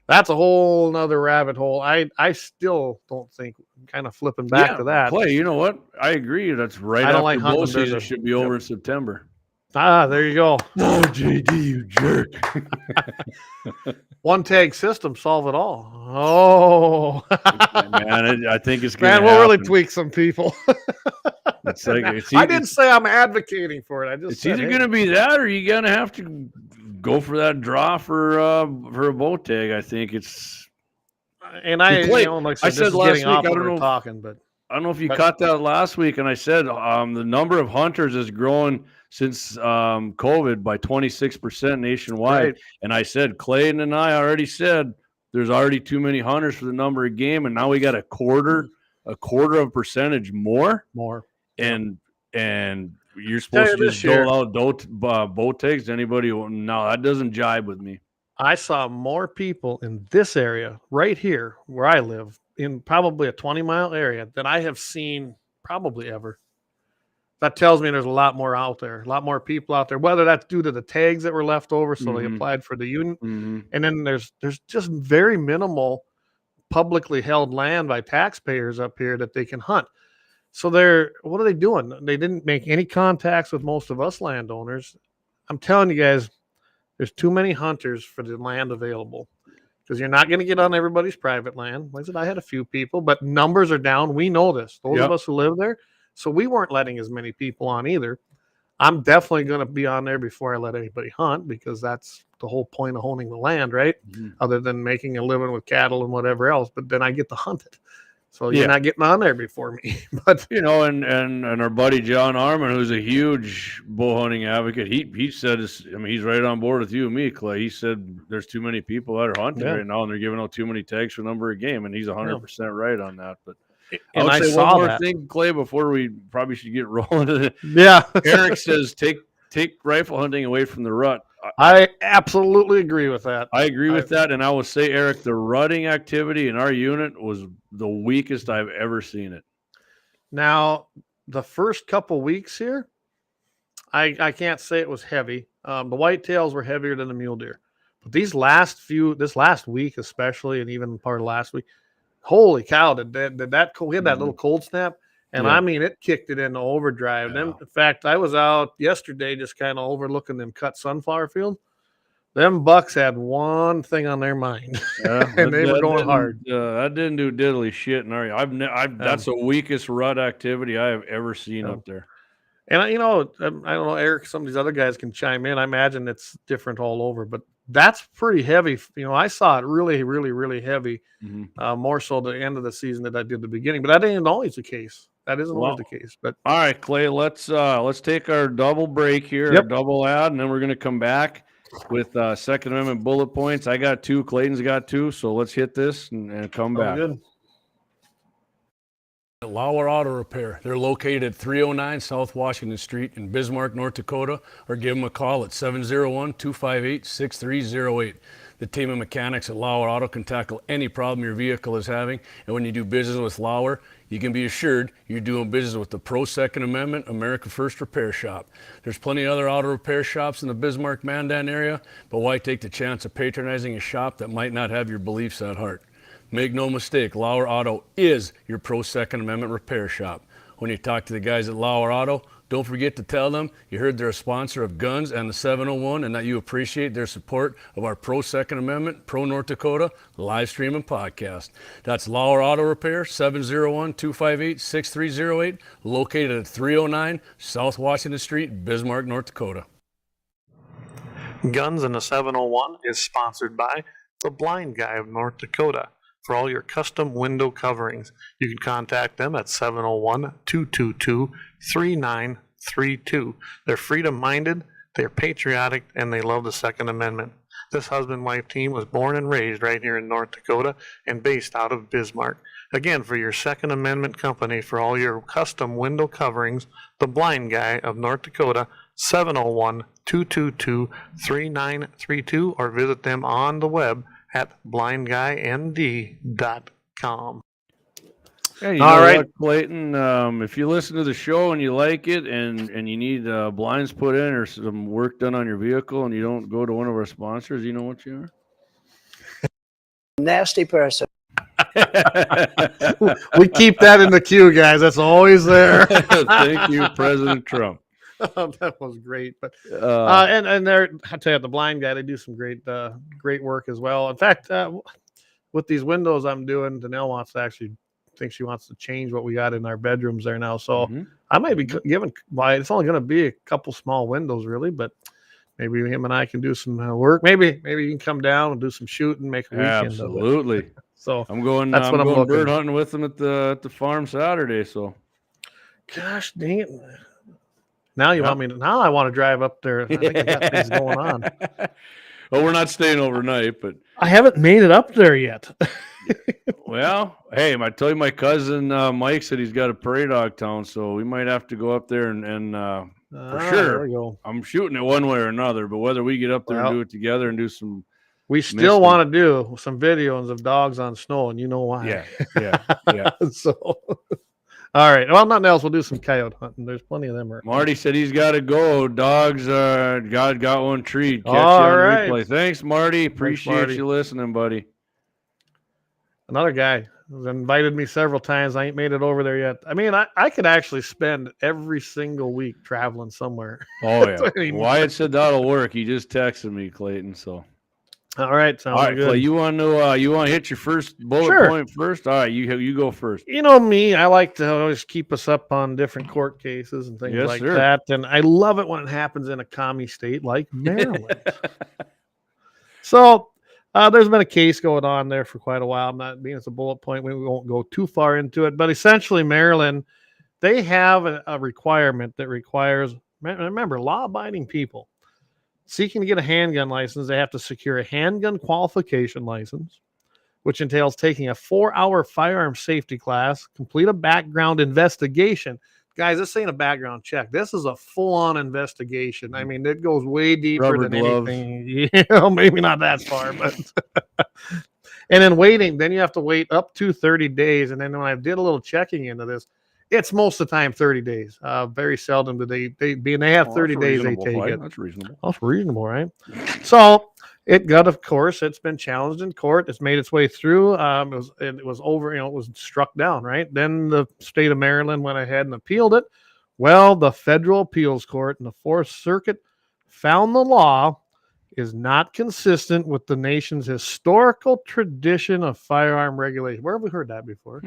Speaker 1: that's a whole nother rabbit hole. I still don't think, kind of flipping back to that.
Speaker 2: Clay, you know what? I agree. That's right.
Speaker 1: I don't like
Speaker 2: bow
Speaker 1: hunting.
Speaker 2: Season should be over in September.
Speaker 1: There you go.
Speaker 2: Oh, JD, you jerk.
Speaker 1: One tag system, solve it all. Oh,
Speaker 2: man, I think it's going to
Speaker 1: we'll really tweak some people.
Speaker 2: I
Speaker 1: didn't say I'm advocating for it.
Speaker 2: It's either going to be that or you're going to have to go for that draw for a bow tag. I think it's.
Speaker 1: And I said last week, I don't know.
Speaker 2: I don't know if you caught that last week, and I said the number of hunters has grown since COVID by 26% nationwide. Right. And I said, Clayton and I already said there's already too many hunters for the number of game, and now we got a quarter of percentage more, and you're supposed to just dole out bow tags to anybody. No, that doesn't jibe with me.
Speaker 1: I saw more people in this area right here where I live, in probably a 20-mile area, than I have seen probably ever. That tells me there's a lot more out there, a lot more people out there, whether that's due to the tags that were left over, so they applied for the unit. And then there's just very minimal publicly held land by taxpayers up here that they can hunt. So what are they doing? They didn't make any contacts with most of us landowners. I'm telling you guys, there's too many hunters for the land available, because you're not going to get on everybody's private land. Like I said, I had a few people, but numbers are down. We know this. Those of us who live there. So we weren't letting as many people on either. I'm definitely going to be on there before I let anybody hunt, because that's the whole point of owning the land, right? Other than making a living with cattle and whatever else. But then I get to hunt it. So you're not getting on there before me. But
Speaker 2: and our buddy John Arman, who's a huge bow hunting advocate, he said, he's right on board with you and me, Clay. He said there's too many people that are hunting right now, and they're giving out too many tags for number of game, and he's 100% right on that. But
Speaker 1: and
Speaker 2: I would say
Speaker 1: saw
Speaker 2: one more
Speaker 1: that
Speaker 2: thing, Clay, before we probably should get rolling. Eric says take rifle hunting away from the rut.
Speaker 1: I absolutely agree with that.
Speaker 2: I agree with that, and I will say, Eric, the rutting activity in our unit was the weakest I've ever seen it.
Speaker 1: Now, the first couple weeks here, I can't say it was heavy. The whitetails were heavier than the mule deer, but this last week especially, and even part of last week, holy cow! We had that little cold snap. And I mean, it kicked it into overdrive. Then, in fact, I was out yesterday just kind of overlooking them cut sunflower fields. Them bucks had one thing on their mind, and they were going hard.
Speaker 2: That didn't do diddly shit in our. That's the weakest rut activity I have ever seen up there.
Speaker 1: And I don't know, Eric. Some of these other guys can chime in. I imagine it's different all over, but that's pretty heavy. I saw it really, really, really heavy. More so the end of the season than I did the beginning, but that ain't always the case. That isn't always the case. But
Speaker 2: all right, Clay, let's take our double break here, our double ad, and then we're gonna come back with Second Amendment bullet points. I got 2, Clayton's got 2, so let's hit this and come back.
Speaker 1: Good.
Speaker 3: Lauer Auto Repair. They're located at 309 South Washington Street in Bismarck, North Dakota, or give them a call at 701-258-6308. The team of mechanics at Lauer Auto can tackle any problem your vehicle is having, and when you do business with Lauer, you can be assured you're doing business with the Pro Second Amendment America First Repair Shop. There's plenty of other auto repair shops in the Bismarck-Mandan area, but why take the chance of patronizing a shop that might not have your beliefs at heart? Make no mistake, Lauer Auto is your Pro Second Amendment repair shop. When you talk to the guys at Lauer Auto, don't forget to tell them you heard they're a sponsor of Guns and the 701 and that you appreciate their support of our Pro Second Amendment, Pro North Dakota live stream and podcast. That's Lauer Auto Repair, 701-258-6308, located at 309 South Washington Street, Bismarck, North Dakota.
Speaker 1: Guns and the 701 is sponsored by the Blind Guy of North Dakota. For all your custom window coverings, you can contact them at 701-222-3932. They're freedom-minded, they're patriotic, and they love the Second Amendment. This husband-wife team was born and raised right here in North Dakota and based out of Bismarck. Again, for your Second Amendment company, for all your custom window coverings, the Blind Guy of North Dakota, 701-222-3932, or visit them on the web at blindguynd.com.
Speaker 2: Hey, all right, what, Clayton, if you listen to the show and you like it and you need blinds put in or some work done on your vehicle and you don't go to one of our sponsors, you know what you are?
Speaker 4: Nasty person.
Speaker 1: We keep that in the queue, guys. That's always there.
Speaker 2: Thank you, President Trump.
Speaker 1: That was great, but and they're, I tell you, the Blind Guy, they do some great work as well. In fact, with these windows I'm doing, Danelle thinks she wants to change what we got in our bedrooms there now. So I might be giving. Well, it's only going to be a couple small windows, really, but maybe him and I can do some work. Maybe you can come down and do some shooting, make a weekend.
Speaker 2: Absolutely.
Speaker 1: So
Speaker 2: I'm going.
Speaker 1: That's what I'm
Speaker 2: going
Speaker 1: looking.
Speaker 2: Bird hunting with them at the farm Saturday. So,
Speaker 1: gosh dang it. Now you want me to? Now I want to drive up there. I think I got things going on.
Speaker 2: Well, we're not staying overnight, but
Speaker 1: I haven't made it up there yet.
Speaker 2: well, hey, I tell you, my cousin Mike said he's got a prairie dog town, so we might have to go up there and for
Speaker 1: There
Speaker 2: sure.
Speaker 1: we go.
Speaker 2: I'm shooting it one way or another, but whether we get up there and
Speaker 1: Well,
Speaker 2: do it together and do some,
Speaker 1: we still want to do some videos of dogs on snow, and you know why.
Speaker 2: yeah.
Speaker 1: So, all right. Well, nothing else. We'll do some coyote hunting. There's plenty of them.
Speaker 2: Marty said he's got to go. Dogs, God got one treat. Catch you
Speaker 1: All
Speaker 2: on
Speaker 1: right.
Speaker 2: replay. Thanks, Marty. Appreciate
Speaker 1: Marty.
Speaker 2: you listening, buddy.
Speaker 1: Another guy has invited me several times. I ain't made it over there yet. I mean, I could actually spend every single week traveling somewhere.
Speaker 2: Oh, yeah. Wyatt said that'll work. He just texted me, Clayton, so.
Speaker 1: All right, sounds good.
Speaker 2: Clay, you want to hit your first bullet point first? All right, you go first.
Speaker 1: You know me, I like to always keep us up on different court cases and things like that, and I love it when it happens in a commie state like Maryland. So there's been a case going on there for quite a while. I'm not being as a bullet point. We won't go too far into it, but essentially Maryland, they have a requirement that requires, remember, law-abiding people seeking to get a handgun license, they have to secure a handgun qualification license, which entails taking a 4-hour firearm safety class, complete a background investigation. Guys, this ain't a background check. This is a full-on investigation. I mean, it goes way deeper than anything. Maybe not that far, but and then waiting. Then you have to wait up to 30 days. And then when I did a little checking into this, it's most of the time 30 days. Very seldom do they have 30 days they take it.
Speaker 2: That's reasonable.
Speaker 1: That's reasonable, right? So it got, of course, it's been challenged in court. It's made its way through. It was over, it was struck down, right? Then the state of Maryland went ahead and appealed it. Well, the federal appeals court in the Fourth Circuit found the law is not consistent with the nation's historical tradition of firearm regulation. Where have we heard that before?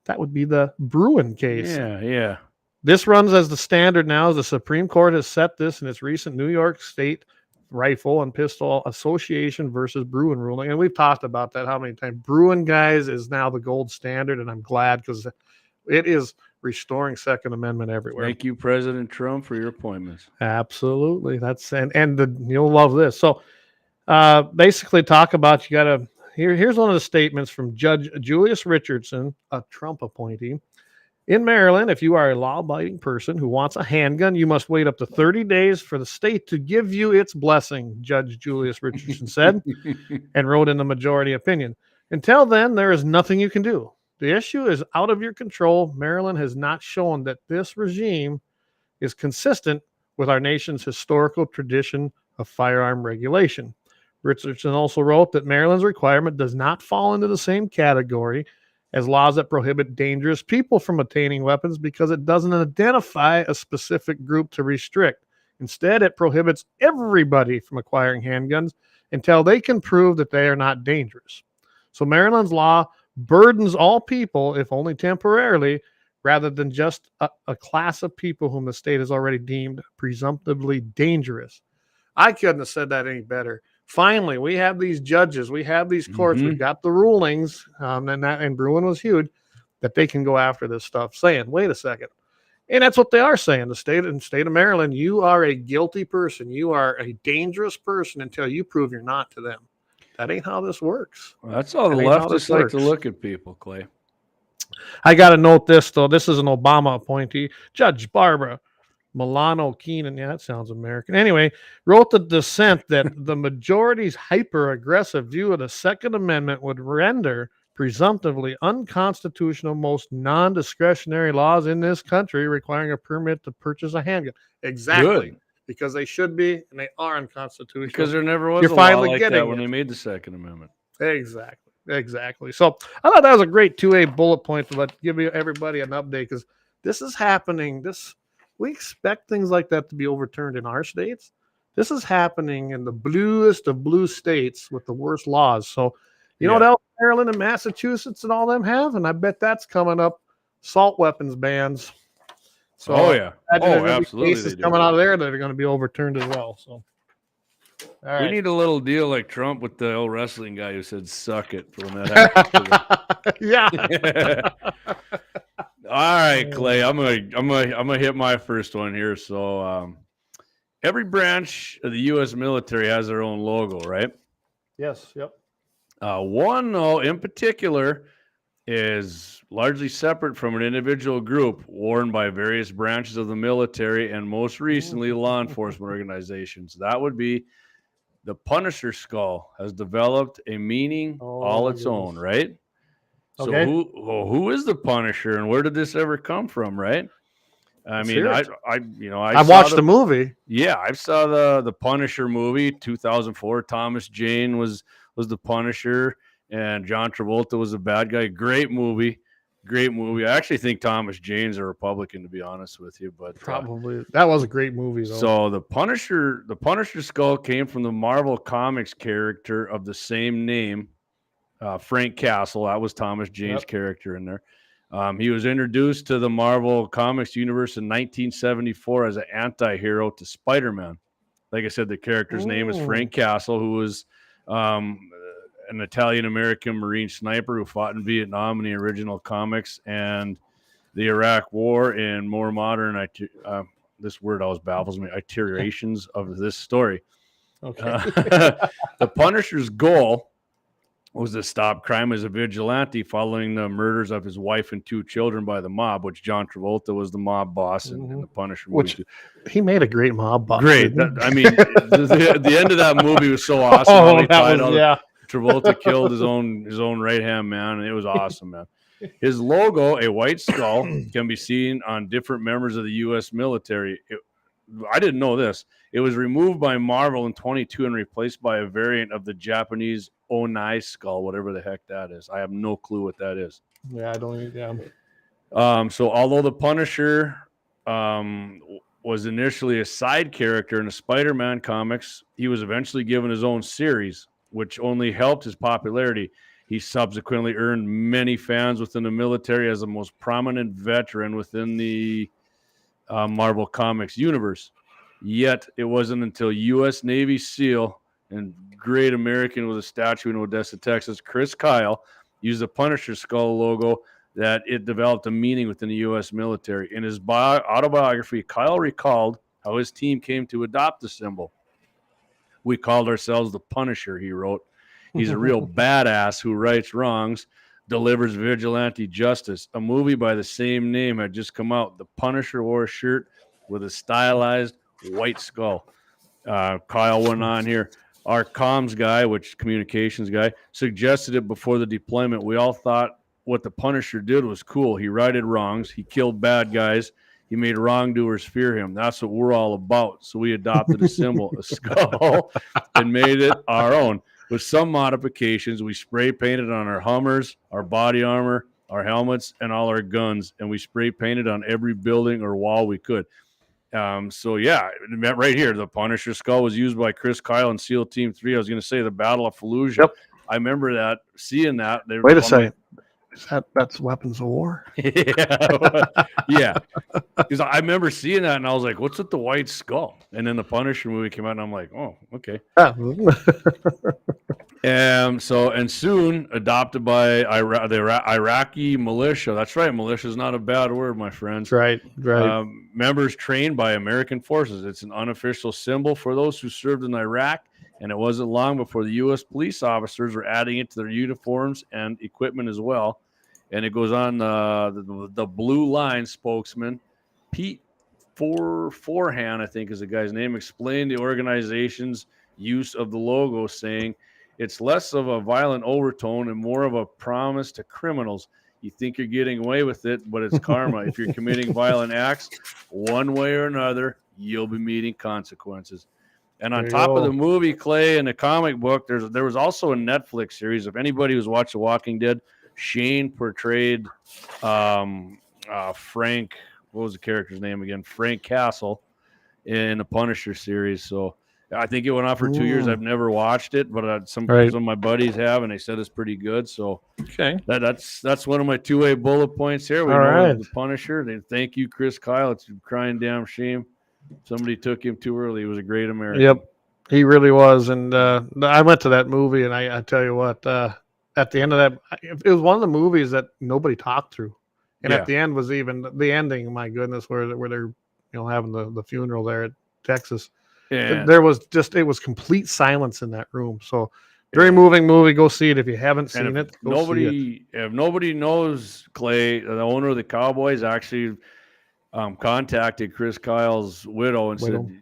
Speaker 1: That would be the Bruin case.
Speaker 2: Yeah.
Speaker 1: This runs as the standard now, as the Supreme Court has set this in its recent New York State Rifle and Pistol Association versus Bruin ruling. And we've talked about that how many times. Bruin, guys, is now the gold standard, and I'm glad because it is restoring Second Amendment everywhere.
Speaker 2: Thank you, President Trump, for your appointments.
Speaker 1: Absolutely. That's you'll love this. So basically talk about here's one of the statements from Judge Julius Richardson, a Trump appointee. In Maryland, if you are a law-abiding person who wants a handgun, you must wait up to 30 days for the state to give you its blessing, Judge Julius Richardson said, and wrote in the majority opinion. Until then, there is nothing you can do. The issue is out of your control. Maryland has not shown that this regime is consistent with our nation's historical tradition of firearm regulation. Richardson also wrote that Maryland's requirement does not fall into the same category as laws that prohibit dangerous people from obtaining weapons because it doesn't identify a specific group to restrict. Instead, it prohibits everybody from acquiring handguns until they can prove that they are not dangerous. So Maryland's law burdens all people, if only temporarily, rather than just a class of people whom the state has already deemed presumptively dangerous. I couldn't have said that any better. Finally, we have these judges, we have these courts, we've got the rulings, and Bruin was huge, that they can go after this stuff, saying, wait a second. And that's what they are saying. The state of Maryland, you are a guilty person. You are a dangerous person until you prove you're not to them. That ain't how this works.
Speaker 2: Well, that's how the leftists like to look at people, Clay.
Speaker 1: I got to note this, though. This is an Obama appointee, Judge Barbara Milano Keenan, that sounds American. Anyway, wrote the dissent that the majority's hyper-aggressive view of the Second Amendment would render presumptively unconstitutional most non-discretionary laws in this country requiring a permit to purchase a handgun. Exactly. Good. Because they should be, and they are unconstitutional.
Speaker 2: Because there never was a law like that when they made the Second Amendment.
Speaker 1: Exactly. So I thought that was a great 2A bullet point to give everybody an update because this is happening. We expect things like that to be overturned in our states. This is happening in the bluest of blue states with the worst laws. So, you know what else Maryland and Massachusetts and all them have? And I bet that's coming up, assault weapons bans. So
Speaker 2: absolutely.
Speaker 1: Cases coming out of there that are going to be overturned as well. So,
Speaker 2: we need a little deal like Trump with the old wrestling guy who said "suck it" for when that happens.
Speaker 1: Yeah.
Speaker 2: All right, Clay. I'm gonna hit my first one here. So, every branch of the U.S. military has their own logo, right?
Speaker 1: Yes. Yep.
Speaker 2: One, though, in particular, is largely separate from an individual group worn by various branches of the military and most recently law enforcement organizations. That would be the Punisher skull has developed a meaning all
Speaker 1: my
Speaker 2: its own,
Speaker 1: goodness.
Speaker 2: right? So
Speaker 1: Okay.
Speaker 2: who is the Punisher and where did this ever come from, right? I
Speaker 1: Let's
Speaker 2: mean,
Speaker 1: hear
Speaker 2: I
Speaker 1: it.
Speaker 2: I saw
Speaker 1: watched the movie.
Speaker 2: yeah, I saw the Punisher movie 2004. Thomas Jane was the Punisher and John Travolta was the bad guy. Great movie. Great movie. I actually think Thomas Jane's a Republican, to be honest with you, but
Speaker 1: Probably that was a great movie though.
Speaker 2: so the Punisher skull came from the Marvel Comics character of the same name, Frank Castle. That was Thomas Jane's character in there. He was introduced to the Marvel Comics universe in 1974 as an anti-hero to Spider-Man. Like I said, the character's name is Frank Castle, who was an Italian-American Marine sniper who fought in Vietnam in the original comics and the Iraq War in more modern, this word always baffles me, iterations of this story.
Speaker 1: Okay.
Speaker 2: The Punisher's goal was to stop crime as a vigilante following the murders of his wife and 2 children by the mob, which John Travolta was the mob boss in the Punisher movie.
Speaker 1: Which he made a great mob boss.
Speaker 2: Great. I mean, the end of that movie was so awesome. Travolta killed his own right-hand man, and it was awesome, man. His logo, a white skull, can be seen on different members of the U.S. military. I didn't know this. It was removed by Marvel in 22 and replaced by a variant of the Japanese Onai skull, whatever the heck that is. I have no clue what that is.
Speaker 1: Yeah, I don't. Yeah.
Speaker 2: So although the Punisher was initially a side character in the Spider-Man comics, he was eventually given his own series, which only helped his popularity. He subsequently earned many fans within the military as the most prominent veteran within the Marvel Comics universe. Yet it wasn't until U.S. Navy SEAL and great American with a statue in Odessa, Texas, Chris Kyle, used the Punisher skull logo that it developed a meaning within the U.S. military. In his autobiography, Kyle recalled how his team came to adopt the symbol. We called ourselves the Punisher, he wrote. He's a real badass who rights wrongs, delivers vigilante justice. A movie by the same name had just come out. The Punisher wore a shirt with a stylized white skull. Kyle went on here. Our comms guy, which communications guy, suggested it before the deployment. We all thought what the Punisher did was cool. He righted wrongs. He killed bad guys. He made wrongdoers fear him. That's what we're all about. So we adopted a symbol, a skull, and made it our own. With some modifications, we spray painted on our Hummers, our body armor, our helmets, and all our guns. And we spray painted on every building or wall we could. So yeah, right here, the Punisher skull was used by Chris Kyle and SEAL Team 3. I was going to say the Battle of Fallujah.
Speaker 1: Yep.
Speaker 2: I remember that, seeing that.
Speaker 1: Wait a second. That's Weapons of War?
Speaker 2: Yeah. Because I remember seeing that, and I was like, what's with the white skull? And then the Punisher movie came out, and I'm like, oh, okay. And soon adopted by the Iraqi militia. That's right. Militia is not a bad word, my friends.
Speaker 1: Right.
Speaker 2: Members trained by American forces. It's an unofficial symbol for those who served in Iraq, and it wasn't long before the U.S. police officers were adding it to their uniforms and equipment as well. And it goes on, the Blue Line spokesman, Pete Forehand, I think is the guy's name, explained the organization's use of the logo, saying, it's less of a violent overtone and more of a promise to criminals. You think you're getting away with it, but it's karma. If you're committing violent acts, one way or another, you'll be meeting consequences. And on top of the movie, Clay, and the comic book, there was also a Netflix series. If anybody who's watched The Walking Dead, Shane portrayed Frank, what was the character's name again? Frank Castle in the Punisher series. So I think it went on for 2 years. I've never watched it, but some of my buddies have, and they said it's pretty good. So that's one of my 2A bullet points here. We know the Punisher. Thank you, Chris Kyle. It's a crying damn shame somebody took him too early. He was a great American.
Speaker 1: Yep, he really was. And I went to that movie, and I tell you what, at the end of that, it was one of the movies that nobody talked through. And at the end was even the ending. My goodness, where they're having the funeral there at Texas.
Speaker 2: And
Speaker 1: There was it was complete silence in that room. So very moving movie. Go see it if you haven't
Speaker 2: and
Speaker 1: seen
Speaker 2: if
Speaker 1: it. Go see it.
Speaker 2: nobody knows, Clay, the owner of the Cowboys actually contacted Chris Kyle's widow and
Speaker 1: Widow.
Speaker 2: said,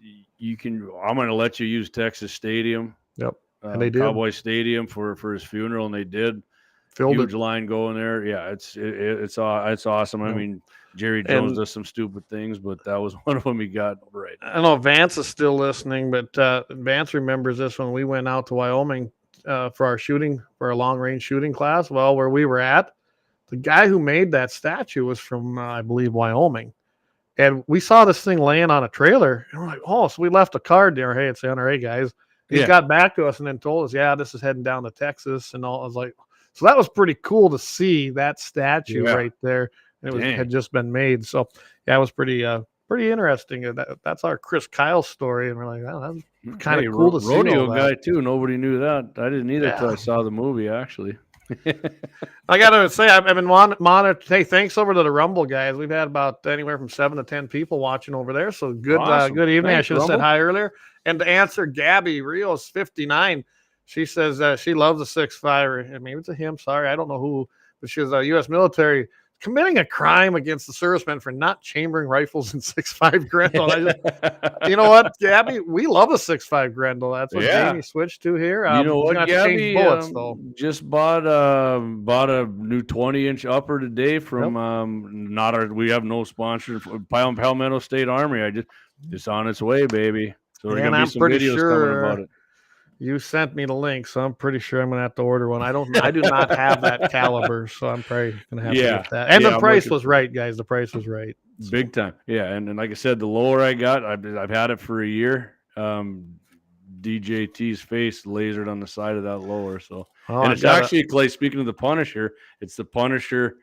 Speaker 2: I'm going to let you use Texas Stadium,
Speaker 1: Yep, and they did.
Speaker 2: Cowboy Stadium for his funeral, and they did.
Speaker 1: Filled
Speaker 2: Huge
Speaker 1: it.
Speaker 2: line going there. Yeah, it's awesome. I mean, Jerry Jones does some stupid things, but that was one of them he got right.
Speaker 1: I don't know if Vance is still listening, but Vance remembers this when we went out to Wyoming for our long range shooting class. Well, where we were at, the guy who made that statue was from I believe Wyoming. And we saw this thing laying on a trailer, and we're like, oh, so we left a card there. Hey, it's the NRA guys. He got back to us and then told us, yeah, this is heading down to Texas and all. I was like, so that was pretty cool to see that statue right there. And it had just been made. So yeah, it was pretty interesting. That's our Chris Kyle story. And we're like, oh, that's kind of cool to see.
Speaker 2: Rodeo guy too. Nobody knew that. I didn't either until I saw the movie, actually.
Speaker 1: I gotta say, I've been monitoring. Hey, thanks over to the Rumble guys. We've had about anywhere from 7 to 10 people watching over there. So good,
Speaker 2: awesome.
Speaker 1: Good evening.
Speaker 2: Thanks,
Speaker 1: I should have said
Speaker 2: Rumble.
Speaker 1: hi earlier. And to answer Gabby Rios 59, she says she loves a 6.5. Maybe it's a him. Sorry, I don't know who, but she's a U.S. military committing a crime against the servicemen for not chambering rifles in 6.5 Grendel. You know what, Gabby? We love a 6.5 Grendel. That's what Jamie switched to here.
Speaker 2: You know what, Gabby?
Speaker 1: Bullets, though.
Speaker 2: Just bought a new 20-inch upper today from we have no sponsor, Palmetto State Armory. It's on its way, baby. So there's gonna be some videos coming about it.
Speaker 1: You sent me the link, so I'm pretty sure I'm gonna have to order one. I do not have that caliber, so I'm probably gonna have to get that. And the price was right, guys. The price was right.
Speaker 2: Big time. Yeah, and like I said, the lower I got, I've had it for a year. DJT's face lasered on the side of that lower. So and it's actually, Clay, speaking of the Punisher, it's the Punisher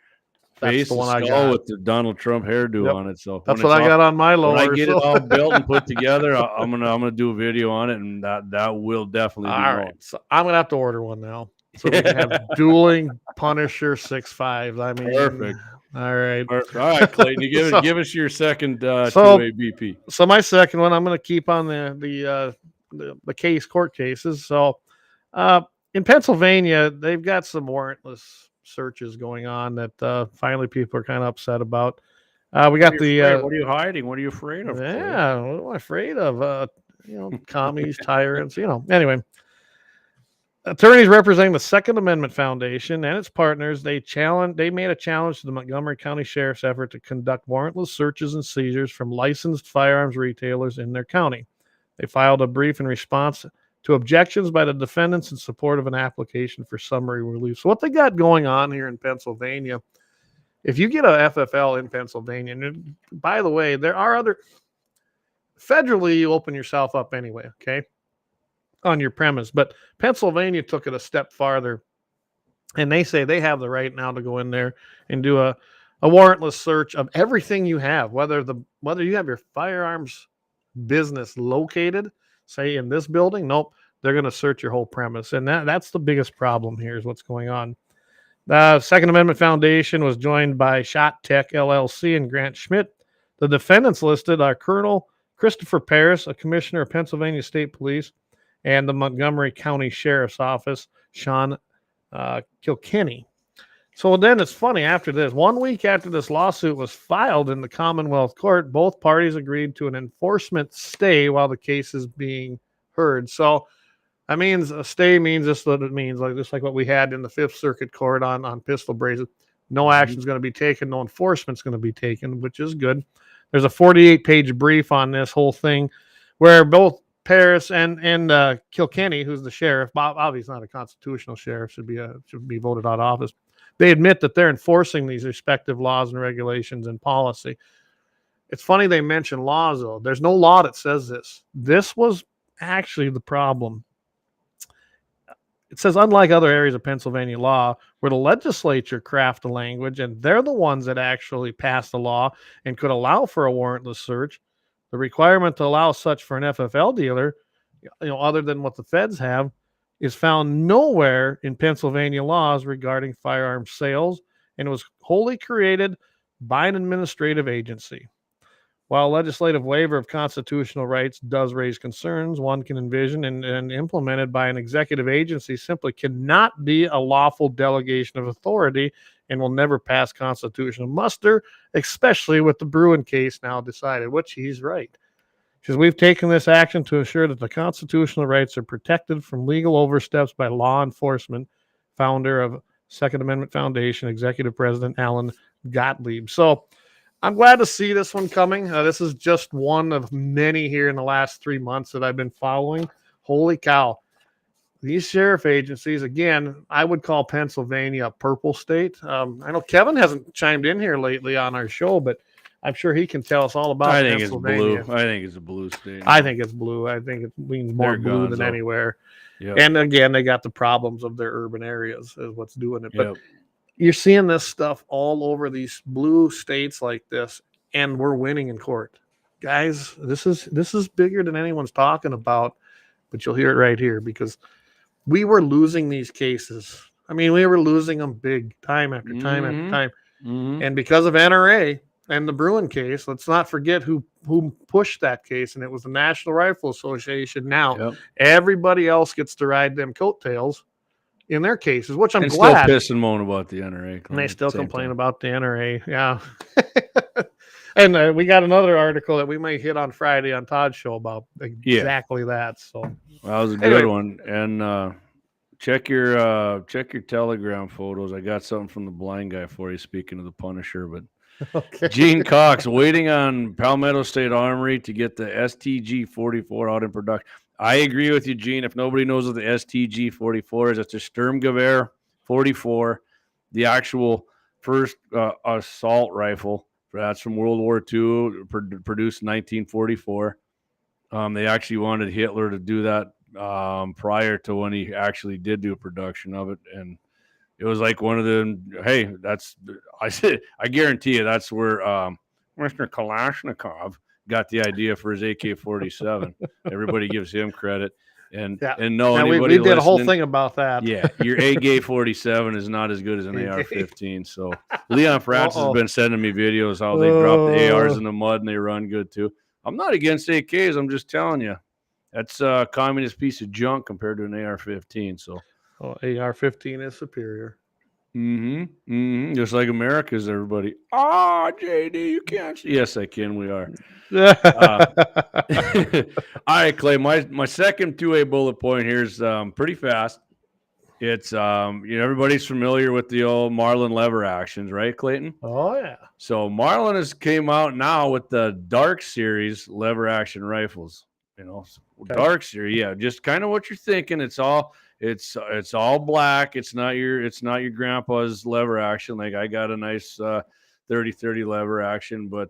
Speaker 2: face
Speaker 1: the one I
Speaker 2: skull
Speaker 1: got
Speaker 2: with the Donald Trump hairdo on it. So
Speaker 1: that's what I got on my lower.
Speaker 2: When I get it all built and put together, I'm gonna do a video on it, and that will definitely be
Speaker 1: all right. So I'm gonna have to order one now, so we can have dueling Punisher 6.5s. I mean,
Speaker 2: perfect.
Speaker 1: All right,
Speaker 2: perfect. All right, Clayton, you give us your second 2A BP.
Speaker 1: So my second one, I'm gonna keep on the court cases. So in Pennsylvania, they've got some warrantless searches going on that finally people are kind of upset about. We got what
Speaker 2: are you hiding? What are you afraid of?
Speaker 1: Yeah, what am I afraid of? Commies, tyrants. Anyway, attorneys representing the Second Amendment Foundation and its partners, they made a challenge to the Montgomery County Sheriff's effort to conduct warrantless searches and seizures from licensed firearms retailers in their county. They filed a brief in response to objections by the defendants in support of an application for summary relief. So what they got going on here in Pennsylvania, if you get a FFL in Pennsylvania, and by the way, there are other, federally you open yourself up anyway, okay, on your premise, but Pennsylvania took it a step farther, and they say they have the right now to go in there and do a warrantless search of everything you have, whether you have your firearms business located, say in this building. Nope, they're going to search your whole premise, and that's the biggest problem here is what's going on. The Second Amendment Foundation was joined by Shot Tech LLC and Grant Schmidt. The defendants listed are Colonel Christopher Paris, a commissioner of Pennsylvania State Police, and the Montgomery County Sheriff's Office, Sean Kilkenny. So then it's funny, after this, 1 week after this lawsuit was filed in the Commonwealth Court, both parties agreed to an enforcement stay while the case is being heard. So that means a stay means this is what it means, just like what we had in the Fifth Circuit Court on pistol braces. No action is going to be taken, no enforcement is going to be taken, which is good. There's a 48-page brief on this whole thing where both Paris and Kilkenny, who's the sheriff, obviously not a constitutional sheriff, should be voted out of office. They admit that they're enforcing these respective laws and regulations and policy. It's funny they mention laws, though. There's no law that says this. This was actually the problem. It says, unlike other areas of Pennsylvania law, where the legislature craft the language and they're the ones that actually pass the law and could allow for a warrantless search, the requirement to allow such for an FFL dealer, other than what the feds have, is found nowhere in Pennsylvania laws regarding firearm sales, and it was wholly created by an administrative agency. While legislative waiver of constitutional rights does raise concerns, one can envision and implemented by an executive agency simply cannot be a lawful delegation of authority and will never pass constitutional muster, especially with the Bruin case now decided, which he's right. Because we've taken this action to ensure that the constitutional rights are protected from legal oversteps by law enforcement, founder of Second Amendment Foundation, Executive President Alan Gottlieb. So I'm glad to see this one coming. This is just one of many here in the last 3 months that I've been following. Holy cow. These sheriff agencies, again, I would call Pennsylvania a purple state. I know Kevin hasn't chimed in here lately on our show, but I'm sure he can tell us all about
Speaker 2: I think it's
Speaker 1: Pennsylvania.
Speaker 2: blue. I think it's a blue state.
Speaker 1: I think it's blue. I think it leans more blue than anywhere.
Speaker 2: Yep.
Speaker 1: And again, they got the problems of their urban areas is what's doing it. But
Speaker 2: Yep.
Speaker 1: you're seeing this stuff all over these blue states like this, and we're winning in court. Guys, this is bigger than anyone's talking about, but you'll hear it right here because we were losing these cases. I mean, we were losing them big time after time after time.
Speaker 2: Mm-hmm.
Speaker 1: And because of NRA and the Bruin case, let's not forget who pushed that case, and it was the National Rifle Association. Now, everybody else gets to ride them coattails in their cases, which I'm glad.
Speaker 2: Still piss and moan about the NRA.
Speaker 1: And they still complain about the NRA. Yeah. And we got another article that we might hit on Friday on Todd's show about exactly that. So
Speaker 2: that was a good one. And check your Telegram photos. I got something from the blind guy for you. Speaking of the Punisher, but okay. Gene Cox waiting on Palmetto State Armory to get the STG-44 out in production. I agree with you, Gene. If nobody knows what the STG-44 is, it's a Sturmgewehr 44, the actual first assault rifle. That's from World War II, produced in 1944. They actually wanted Hitler to do that prior to when he actually did do a production of it. And it was like one of them, hey, I guarantee you that's where Mr. Kalashnikov got the idea for his AK-47. Everybody gives him credit. And we did a whole thing about that.
Speaker 1: Yeah,
Speaker 2: your AK-47 is not as good as an AR-15. So Leon Francis has been sending me videos how they drop the ARs in the mud and they run good too. I'm not against AKs. I'm just telling you, that's a communist piece of junk compared to an AR-15. So
Speaker 1: AR-15 is superior.
Speaker 2: Just like America's, everybody. JD, you can't. Yes, I can. We are. All right, Clay. My second 2A bullet point here is pretty fast. It's everybody's familiar with the old Marlin lever actions, right, Clayton?
Speaker 1: Oh yeah.
Speaker 2: So Marlin has came out now with the Dark Series lever action rifles. Dark Series, yeah, just kind of what you're thinking. It's all black. It's not your grandpa's lever action. Like I got a nice 30-30 lever action, but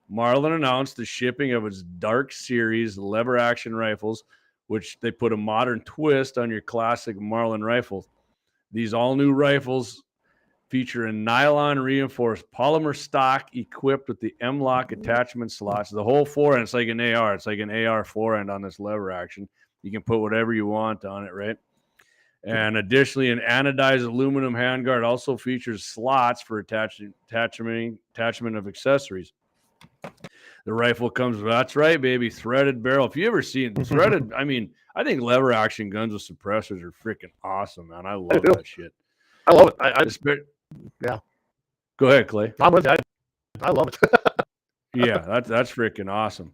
Speaker 2: Marlin announced the shipping of its Dark Series lever action rifles, which they put a modern twist on your classic Marlin rifle. These all new rifles feature a nylon reinforced polymer stock equipped with the M-lock attachment slots. The whole forend, it's like an AR. It's like an AR forend on this lever action. You can put whatever you want on it, right? And additionally, an anodized aluminum handguard also features slots for attachment of accessories. The rifle comes, that's right, baby, threaded barrel. If you ever seen threaded, I mean, I think lever action guns with suppressors are freaking awesome, man. I love that shit.
Speaker 1: I love it. Yeah.
Speaker 2: Go ahead, Clay.
Speaker 1: I'm with you. I love it.
Speaker 2: Yeah, that's freaking awesome.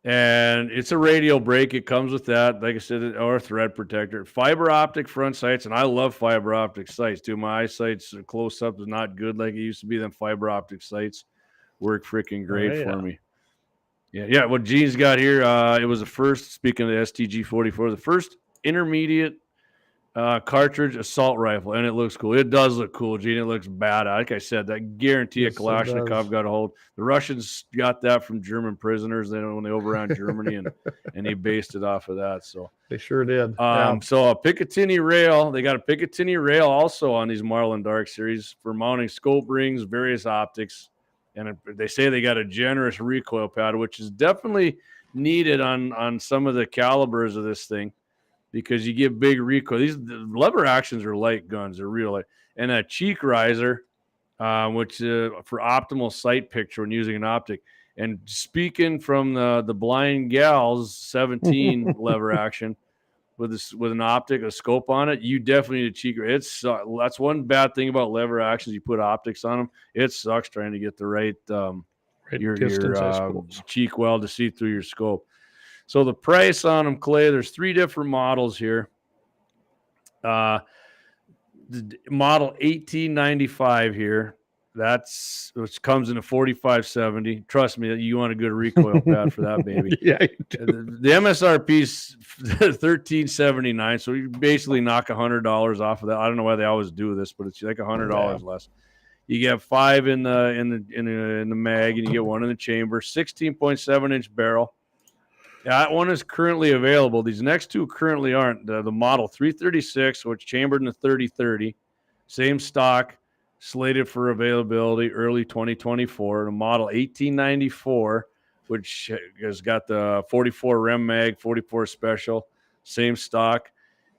Speaker 2: And it's a radial brake. It comes with that, like I said, or thread protector. Fiber optic front sights, and I love fiber optic sights too. My eyesight's close up is not good like it used to be. Them fiber optic sights work freaking great for me. Yeah. What Gene's got here, it was the first, speaking of the STG-44, the first intermediate cartridge assault rifle, and it looks cool. It does look cool, Gene. It looks bad. Like I said, that guarantee a Kalashnikov got a hold. The Russians got that from German prisoners when they overran Germany, and they based it off of that. So
Speaker 1: they sure did.
Speaker 2: So a Picatinny rail. They got a Picatinny rail also on these Marlin Dark Series for mounting scope rings, various optics, and they say they got a generous recoil pad, which is definitely needed on some of the calibers of this thing, because you get big recoil. These lever actions are light guns. They're real light. And a cheek riser, which for optimal sight picture when using an optic. And speaking from the blind gal's 17 lever action with an optic, a scope on it, you definitely need a cheek. That's one bad thing about lever actions. You put optics on them, it sucks trying to get the right your cheek weld to see through your scope. So the price on them, Clay, there's 3 different models here. The model 1895 here, which comes in a 4570. Trust me, you want a good recoil pad for that baby.
Speaker 1: Yeah,
Speaker 2: the MSRP is 1379, so you basically knock $100 off of that. I don't know why they always do this, but it's like $100 less. You get 5 in the mag, and you get 1 in the chamber. 16.7-inch barrel. That one is currently available. These next 2 currently aren't. The model 336, which chambered in the 3030, same stock, slated for availability early 2024. The model 1894, which has got the 44 Rem mag, 44 special, same stock,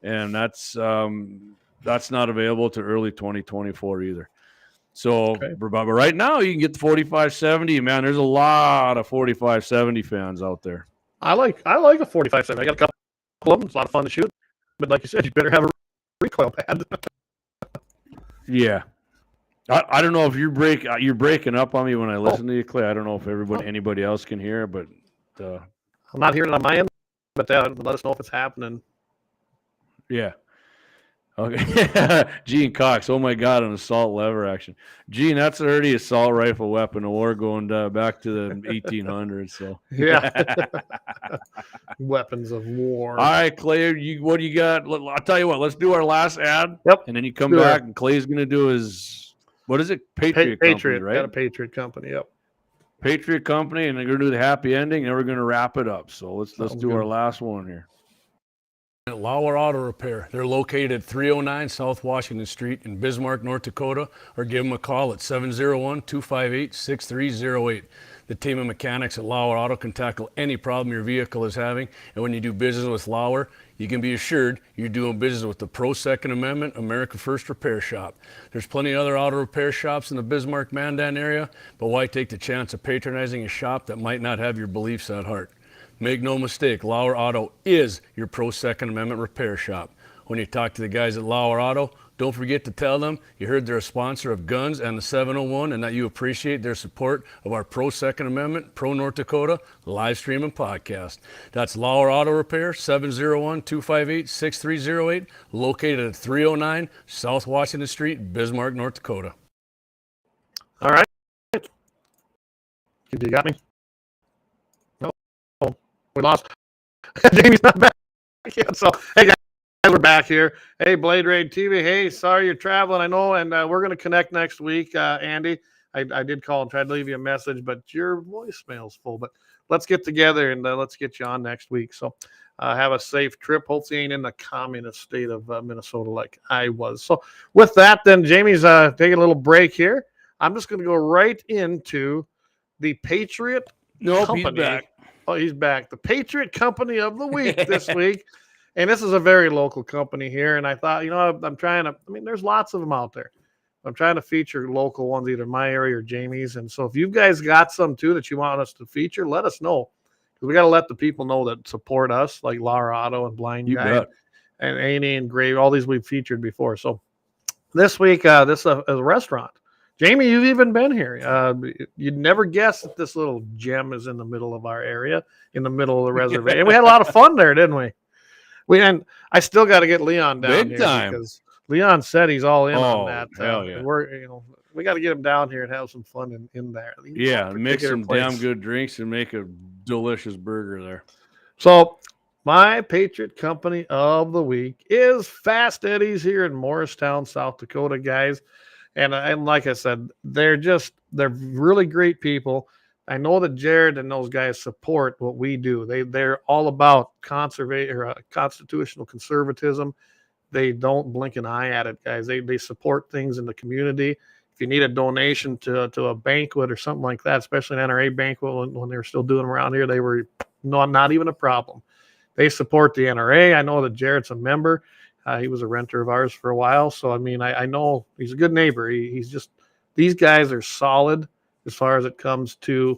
Speaker 2: and that's not available to early 2024 either. So, but right now you can get the 4570. Man, there's a lot of 4570 fans out there.
Speaker 1: I like a 4570. I got a couple of them. It's a lot of fun to shoot. But like you said, you better have a recoil pad.
Speaker 2: Yeah. I don't know if you're breaking up on me when I listen to you, Clay. I don't know if anybody else can hear, but
Speaker 1: I'm not hearing it on my end, but let us know if it's happening.
Speaker 2: Yeah. Okay. Gene Cox. Oh my God, an assault lever action. Gene, that's already assault rifle weapon of war going back to the 1800s. So
Speaker 1: yeah. Weapons of war.
Speaker 2: All right, Clay, what do you got? I'll tell you what, let's do our last ad.
Speaker 1: Yep.
Speaker 2: And then you come back and Clay's gonna do his, what is it? Patriot Company, right?
Speaker 1: Got a Patriot Company, yep.
Speaker 2: Patriot Company, and they're gonna do the happy ending, and we're gonna wrap it up. So let's do our last one here.
Speaker 3: Lauer Auto Repair. They're located at 309 South Washington Street in Bismarck, North Dakota, or give them a call at 701-258-6308. The team of mechanics at Lauer Auto can tackle any problem your vehicle is having, and when you do business with Lauer, you can be assured you're doing business with the Pro Second Amendment America First Repair Shop. There's plenty of other auto repair shops in the Bismarck-Mandan area, but why take the chance of patronizing a shop that might not have your beliefs at heart? Make no mistake, Lauer Auto is your Pro Second Amendment repair shop. When you talk to the guys at Lauer Auto, don't forget to tell them you heard they're a sponsor of Guns and the 701 and that you appreciate their support of our Pro Second Amendment, Pro North Dakota live stream and podcast. That's Lauer Auto Repair, 701-258-6308, located at 309 South Washington Street, Bismarck, North Dakota.
Speaker 1: All right. You got me? We lost. Jamie's not back yet. So, hey, guys, we're back here. Hey, Blade Raid TV. Hey, sorry you're traveling. I know, and we're going to connect next week. Andy, I did call and try to leave you a message, but your voicemail's full. But let's get together and let's get you on next week. So have a safe trip. Hopefully, you ain't in the communist state of Minnesota like I was. So with that, then, Jamie's taking a little break here. I'm just going to go right into the Patriot Company.
Speaker 2: He's back.
Speaker 1: Oh, he's back. The Patriot Company of the Week this week. And this is a very local company here. And I thought, there's lots of them out there. I'm trying to feature local ones, either my area or Jamie's. And so if you guys got some too that you want us to feature, let us know. Because we got to let the people know that support us, like Lauer Auto and Blind Guy and A&E and Grave, all these we've featured before. So this week, this is a restaurant. Jamie, you've even been here. You'd never guess that this little gem is in the middle of our area, in the middle of the reservation. And we had a lot of fun there, didn't we? And I still got to get Leon down
Speaker 2: Big
Speaker 1: here
Speaker 2: time.
Speaker 1: Because Leon said he's all in on that.
Speaker 2: Hell yeah.
Speaker 1: We got to get him down here and have some fun in there.
Speaker 2: Yeah, mix some damn good drinks and make a delicious burger there.
Speaker 1: So my Patriot Company of the Week is Fast Eddie's here in Morristown, South Dakota, guys. And like I said, they're really great people. I know that Jared and those guys support what we do. They're all about constitutional conservatism. They don't blink an eye at it, guys. They support things in the community. If you need a donation to a banquet or something like that, especially an NRA banquet when they were still doing them around here, they were not even a problem. They support the NRA. I know that Jared's a member. He was a renter of ours for a while. So, I know he's a good neighbor. These guys are solid as far as it comes to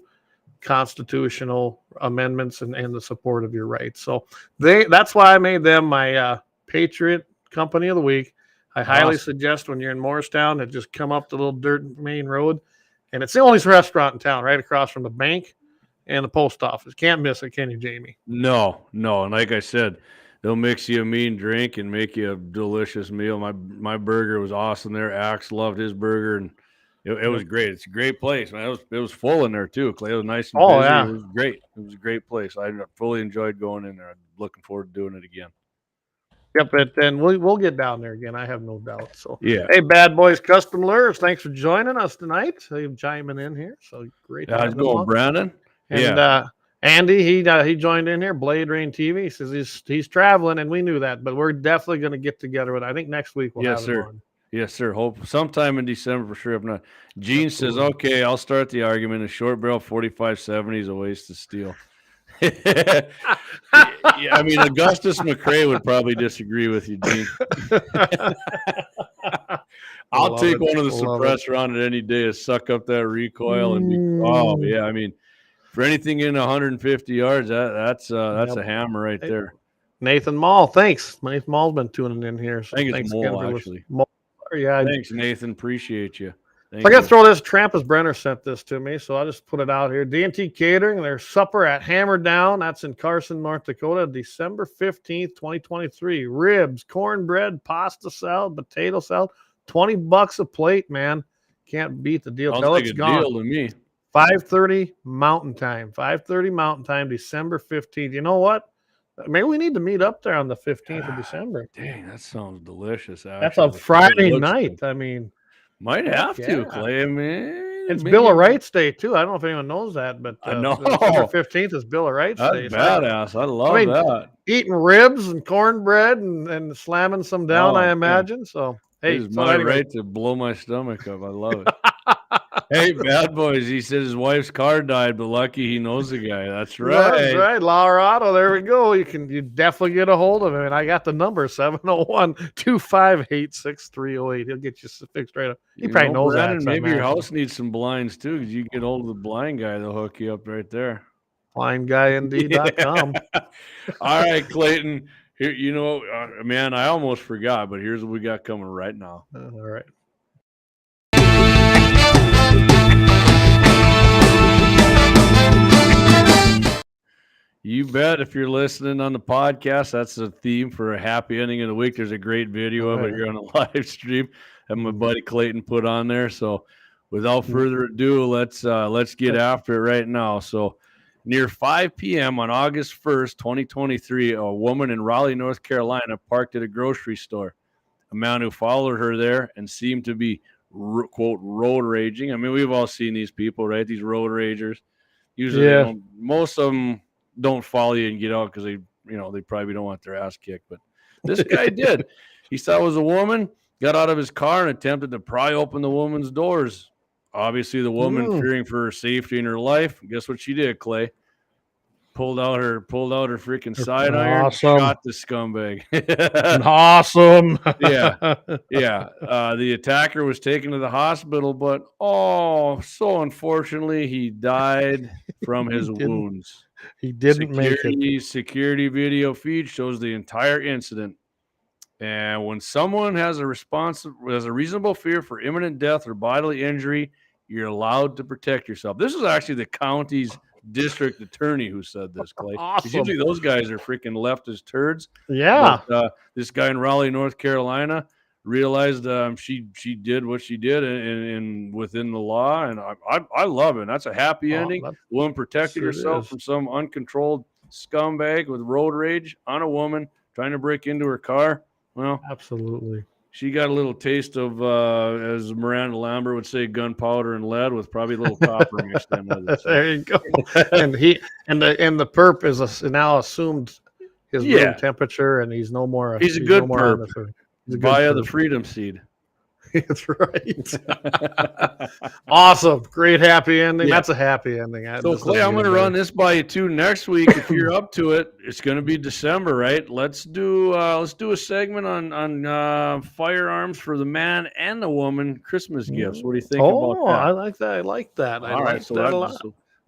Speaker 1: constitutional amendments and the support of your rights. So that's why I made them my Patriot Company of the Week. I highly suggest when you're in Morristown to just come up the little dirt main road, and it's the only restaurant in town, right across from the bank and the post office. Can't miss it, can you, Jamie?
Speaker 2: No. And like I said, they'll mix you a mean drink and make you a delicious meal. My burger was awesome there. Axe loved his burger, and it was great. It's a great place, man. It was full in there too, Clay. It was nice and busy.
Speaker 1: Yeah.
Speaker 2: It was great. It was a great place. I fully enjoyed going in there. I'm looking forward to doing it again.
Speaker 1: Yep, but then we'll get down there again. I have no doubt. So
Speaker 2: yeah.
Speaker 1: Hey, Bad Boys Custom Lures, thanks for joining us tonight. You're chiming in here, so great.
Speaker 2: How's it going, Brandon?
Speaker 1: And Andy, he joined in here. Blade Rain TV. He says he's traveling, and we knew that, but we're definitely going to get together with. I think next week we'll have him on.
Speaker 2: Yes, sir. Hope sometime in December for sure. If not, Gene says, "Okay, I'll start the argument. A short barrel 4570 is a waste of steel." Yeah, I mean, Augustus McCrae would probably disagree with you, Gene. I'll take one of the suppressor on it any day to suck up that recoil and be, I mean, for anything in 150 yards, that's a hammer right there.
Speaker 1: Nathan Mall, thanks. Nathan Mall's been tuning in here. So
Speaker 2: I think it's Mole, actually.
Speaker 1: Yeah.
Speaker 2: Thanks, Nathan. Appreciate you.
Speaker 1: So I got to throw this. Trampus Brenner sent this to me, so I'll just put it out here. D&T Catering, their supper at Hammer Down. That's in Carson, North Dakota, December 15th, 2023. Ribs, cornbread, pasta salad, potato salad, $20 a plate, man. Can't beat the deal.
Speaker 2: Sounds like a deal to me.
Speaker 1: 5:30 Mountain Time. 5:30 Mountain Time, December 15th. You know what? Maybe we need to meet up there on the 15th of December.
Speaker 2: Dang, that sounds delicious. Actually.
Speaker 1: That's a Friday night. I mean,
Speaker 2: might have to, Clay. I mean,
Speaker 1: it's Bill of Rights Day too. I don't know if anyone knows that, but December 15th is Bill of Rights Day.
Speaker 2: That's badass. I love that.
Speaker 1: Eating ribs and cornbread and slamming some down, I imagine. So hey,
Speaker 2: it's my right to blow my stomach up. I love it. Hey, Bad Boys, he said his wife's car died, but lucky he knows the guy. That's right.
Speaker 1: That's right. Laurado, there we go. You definitely get a hold of him. And I got the number 701-258-6308. He'll get you fixed right up. He probably knows that.
Speaker 2: Maybe your house needs some blinds too, because you get hold of the blind guy, they'll hook you up right there.
Speaker 1: BlindGuyND.com.
Speaker 2: All right, Clayton. Here, man, I almost forgot, but here's what we got coming right now.
Speaker 1: All right.
Speaker 2: You bet. If you're listening on the podcast, that's the theme for a happy ending of the week. There's a great video of it here on the live stream that my buddy Clayton put on there. So without further ado, let's get after it right now. So near 5 p.m. on August 1st, 2023, a woman in Raleigh, North Carolina parked at a grocery store. A man who followed her there and seemed to be, quote, road raging. I mean, we've all seen these people, right? These road ragers. Usually, most of them don't follow you and get out because they probably don't want their ass kicked. But this guy did. He saw it was a woman, got out of his car and attempted to pry open the woman's doors. Obviously, the woman, fearing for her safety and her life, guess what she did, Clay? Pulled out her freaking side iron, shot the scumbag.
Speaker 1: Awesome.
Speaker 2: Yeah. The attacker was taken to the hospital, but so unfortunately, he died from his wounds.
Speaker 1: He didn't make it.
Speaker 2: Security video feed shows the entire incident. And when someone has a reasonable fear for imminent death or bodily injury, you're allowed to protect yourself. This is actually the county's district attorney who said this, Clay.
Speaker 1: Awesome.
Speaker 2: Usually those guys are freaking leftist turds.
Speaker 1: Yeah.
Speaker 2: But, this guy in Raleigh, North Carolina, realized she did what she did and within the law, and I love it. That's a happy ending. The woman protected herself from some uncontrolled scumbag with road rage on a woman trying to break into her car. Well,
Speaker 1: absolutely.
Speaker 2: She got a little taste of, as Miranda Lambert would say, gunpowder and lead with probably a little copper mixed in with it. So.
Speaker 1: There you go. And the perp is now assumed his room temperature, and he's no more.
Speaker 2: He's a good perp. Via the freedom seed.
Speaker 1: That's right. Awesome. Great happy ending. Yeah. That's a happy ending.
Speaker 2: So, Clay, I'm going to run this by you too next week. If you're up to it, it's going to be December, right? Let's do a segment on firearms for the man and the woman Christmas gifts. What do you think about that?
Speaker 1: I like that. I like that.
Speaker 2: All right. So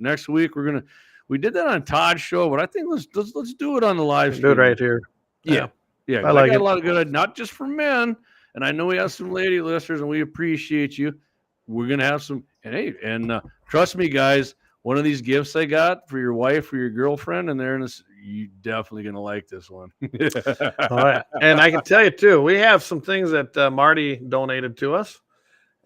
Speaker 2: next week we did that on Todd's show, but I think let's do it on the live
Speaker 1: Do it
Speaker 2: stream.
Speaker 1: right here.
Speaker 2: Yeah. 'Cause
Speaker 1: I like
Speaker 2: got
Speaker 1: it.
Speaker 2: a lot of good, not just for men, and I know we have some lady listeners, and we appreciate you. We're gonna have some, and hey, and trust me, guys, one of these gifts I got for your wife or your girlfriend, and you definitely gonna like this one.
Speaker 1: All right. And I can tell you too, we have some things that Marty donated to us,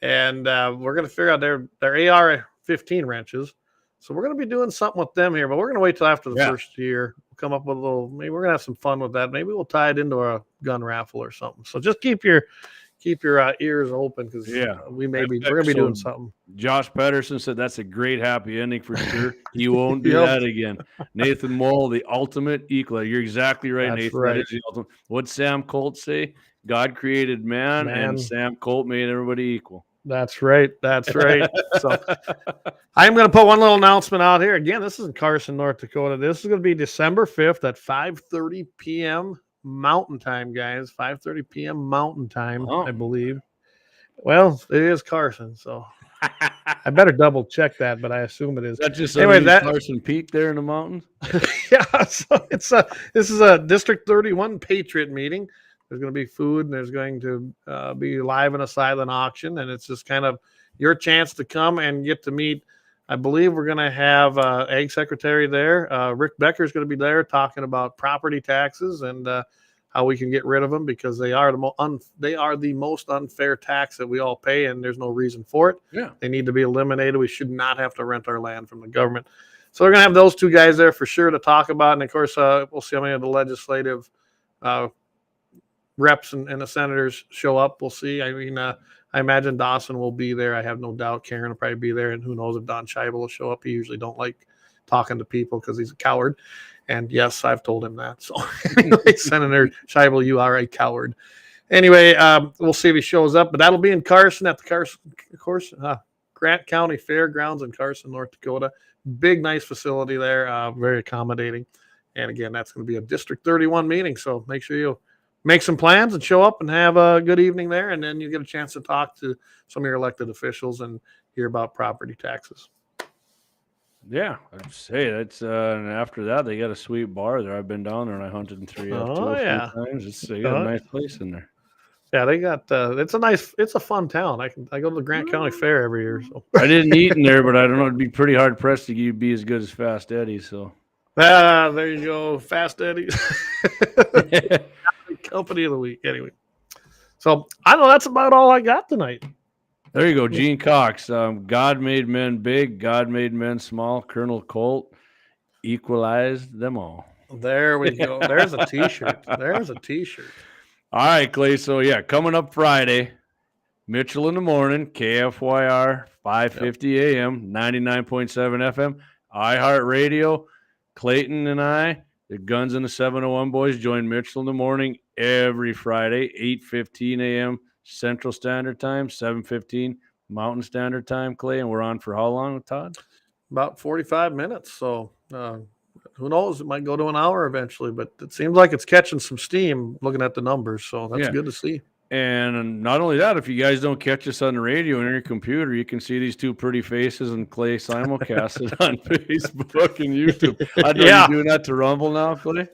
Speaker 1: and we're going to figure out their AR-15 wrenches. So we're going to be doing something with them here, but we're going to wait till after the first year. We'll come up with maybe we're going to have some fun with that. Maybe we'll tie it into a gun raffle or something. So just keep your ears open, because we're going to be doing something.
Speaker 2: Josh Pedersen said that's a great happy ending for sure. You won't do that again. Nathan Moll, the ultimate equal. You're exactly right,
Speaker 1: That's
Speaker 2: Nathan.
Speaker 1: right.
Speaker 2: That is the ultimate. What'd Sam Colt say? God created man, and Sam Colt made everybody equal.
Speaker 1: That's right. That's right. So I'm going to put one little announcement out here. Again, this is in Carson, North Dakota. This is going to be December 5th at 5:30 p.m. Mountain Time, guys. 5:30 p.m. Mountain Time, I believe. Well, it is Carson, so I better double check that, but I assume it is.
Speaker 2: That just
Speaker 1: anyway,
Speaker 2: Carson Peak there in the mountains.
Speaker 1: So this is a District 31 Patriot meeting. There's going to be food, and there's going to be live and a silent auction, and it's just kind of your chance to come and get to meet. I believe we're going to have Ag Secretary there. Rick Becker is going to be there talking about property taxes and how we can get rid of them, because they are the most unfair tax that we all pay, and there's no reason for it.
Speaker 2: Yeah,
Speaker 1: they need to be eliminated. We should not have to rent our land from the government. So we're going to have those two guys there for sure to talk about, and of course we'll see how many of the legislative reps and the senators show up. We'll see. I mean, I imagine Dawson will be there. I have no doubt Karen will probably be there, and who knows if Don Scheibel will show up. He usually don't like talking to people because he's a coward. And yes, I've told him that. So anyway, Senator Scheibel, you are a coward. Anyway, we'll see if he shows up, but that'll be in Carson at the Grant County Fairgrounds in Carson, North Dakota. Big, nice facility there. Very accommodating. And again, that's going to be a District 31 meeting. So make sure you make some plans and show up and have a good evening there. And then you get a chance to talk to some of your elected officials and hear about property taxes.
Speaker 2: Yeah, I'd say that's and after that they got a sweet bar there. I've been down there and I hunted in 3 times. They got a nice place in there.
Speaker 1: Yeah, they got it's a fun town. I go to the Grant County Fair every year. So
Speaker 2: I didn't eat in there, but I don't know, it'd be pretty hard pressed to be as good as Fast Eddie. So
Speaker 1: there you go, Fast Eddie. Company of the week. Anyway, so I know that's about all I got tonight.
Speaker 2: There you go, Gene Cox. God made men big, God made men small. Colonel Colt equalized them all.
Speaker 1: There we go. There's a T-shirt. There's a T-shirt.
Speaker 2: All right, Clay. So yeah, coming up Friday, Mitchell in the morning, KFYR, 5:50 a.m., 99.7 FM, iHeartRadio. Clayton and I, the Guns in the 701 boys, join Mitchell in the morning every Friday, 8:15 a.m. Central Standard Time, 7:15 Mountain Standard Time, Clay, and we're on for how long, Todd?
Speaker 1: About 45 minutes. So who knows? It might go to an hour eventually, but it seems like it's catching some steam looking at the numbers. So that's good to see.
Speaker 2: And not only that, if you guys don't catch us on the radio and on your computer, you can see these two pretty faces and Clay simulcasted on Facebook and YouTube. I know you're doing that to Rumble now, Clay?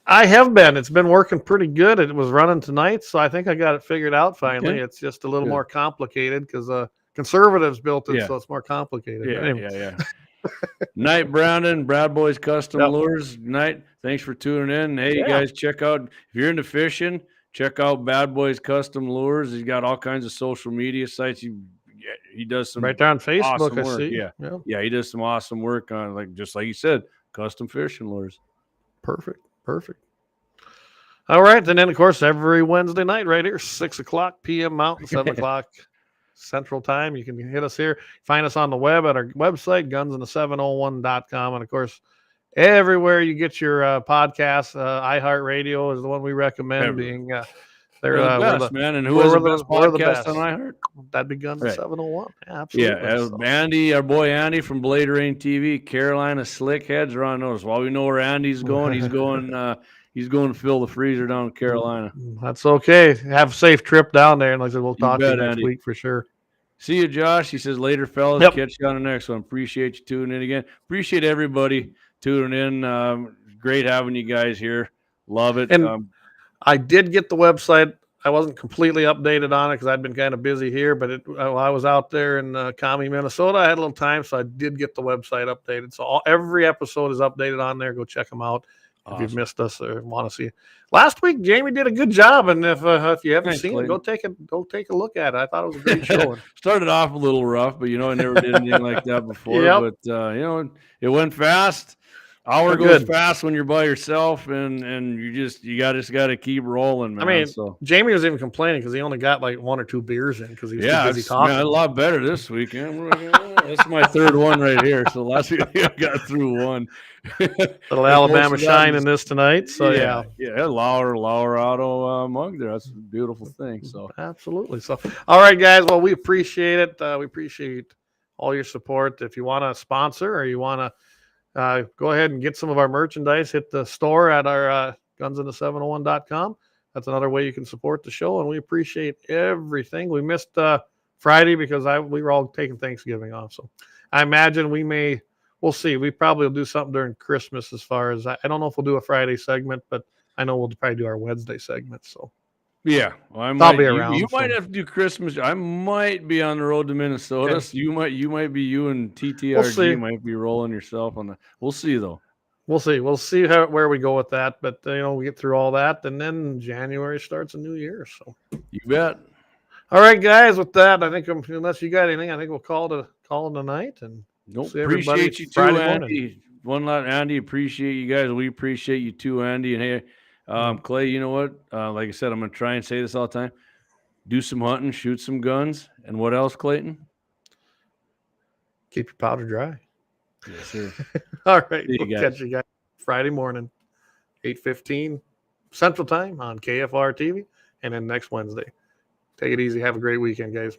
Speaker 1: I have been. It's been working pretty good. It was running tonight, so I think I got it figured out finally. Okay. It's just a little more complicated because conservatives built it, so it's more complicated.
Speaker 2: Yeah. Night, Brandon, Brad Boys Custom Lures. Night. Thanks for tuning in. Hey, you guys, check out, if you're into fishing, check out Bad Boys Custom Lures. He's got all kinds of social media sites. He does some
Speaker 1: right there on Facebook.
Speaker 2: Awesome work.
Speaker 1: I see.
Speaker 2: Yeah, he does some awesome work on just like you said, custom fishing lures.
Speaker 1: Perfect. All right, and then of course every Wednesday night right here, 6:00 p.m. Mountain, 7:00 Central Time. You can hit us here. Find us on the web at our website, gunsinthe701.com, and of course everywhere you get your podcasts. iHeartRadio is the one we recommend. Being they're
Speaker 2: the best, man. And who has the best podcast on iHeart?
Speaker 1: That'd be Guns 701. Yeah, absolutely.
Speaker 2: Yeah, Andy, our boy Andy from Blade Rain TV, Carolina Slickheads are on notice. While we know where Andy's going, he's going to fill the freezer down in Carolina.
Speaker 1: That's okay. Have a safe trip down there, and like I said, we'll talk to you next
Speaker 2: Andy.
Speaker 1: week for sure.
Speaker 2: See you, Josh. He says later, fellas.
Speaker 1: Yep.
Speaker 2: Catch you on the next one. Appreciate you tuning in again. Appreciate everybody tuning in. Great having you guys here. Love it.
Speaker 1: And I did get the website. I wasn't completely updated on it because I'd been kind of busy here, but while I was out there in Commie, Minnesota, I had a little time, so I did get the website updated. So every episode is updated on there. Go check them out if you've missed us or want to see. Last week, Jamie did a good job, and if you haven't seen it, go take a look at it. I thought it was a great show.
Speaker 2: Started off a little rough, but I never did anything like that before.
Speaker 1: Yep.
Speaker 2: But it went fast. Hour goes fast when you're by yourself, and you just got to keep rolling, man.
Speaker 1: I mean, Jamie was even complaining because he only got like 1 or 2 beers in because he was too busy talking.
Speaker 2: Man, a lot better this weekend. That's my third one right here. So last week I got through one.
Speaker 1: Little Alabama shine in this tonight. So yeah,
Speaker 2: Lauer Auto mug there. That's a beautiful thing. So
Speaker 1: absolutely. So all right, guys. Well, we appreciate it. We appreciate all your support. If you want to sponsor or you want to. Go ahead and get some of our merchandise. Hit the store at our GunsIn701.com. That's another way you can support the show, and we appreciate everything. We missed Friday because we were all taking Thanksgiving off. So I imagine we'll see. We probably will do something during Christmas as far as I don't know if we'll do a Friday segment, but I know we'll probably do our Wednesday segment. So.
Speaker 2: Yeah, well,
Speaker 1: I'll be around.
Speaker 2: You might have to do Christmas. I might be on the road to Minnesota. So you might be you and TTRG might be rolling yourself on the. We'll see though.
Speaker 1: We'll see. We'll see where we go with that. But we get through all that, and then January starts a new year. So
Speaker 2: you bet.
Speaker 1: All right, guys. With that, I think unless you got anything, I think we'll call it a night. And
Speaker 2: see appreciate you too, Andy. One lot, Andy. Appreciate you guys. We appreciate you too, Andy. And hey. Clay, you know what? Like I said, I'm going to try and say this all the time. Do some hunting, shoot some guns. And what else, Clayton?
Speaker 1: Keep your powder dry.
Speaker 2: Yes, sir.
Speaker 1: All right. We'll catch you guys Friday morning, 8:15 Central Time on KFYR TV. And then next Wednesday. Take it easy. Have a great weekend, guys.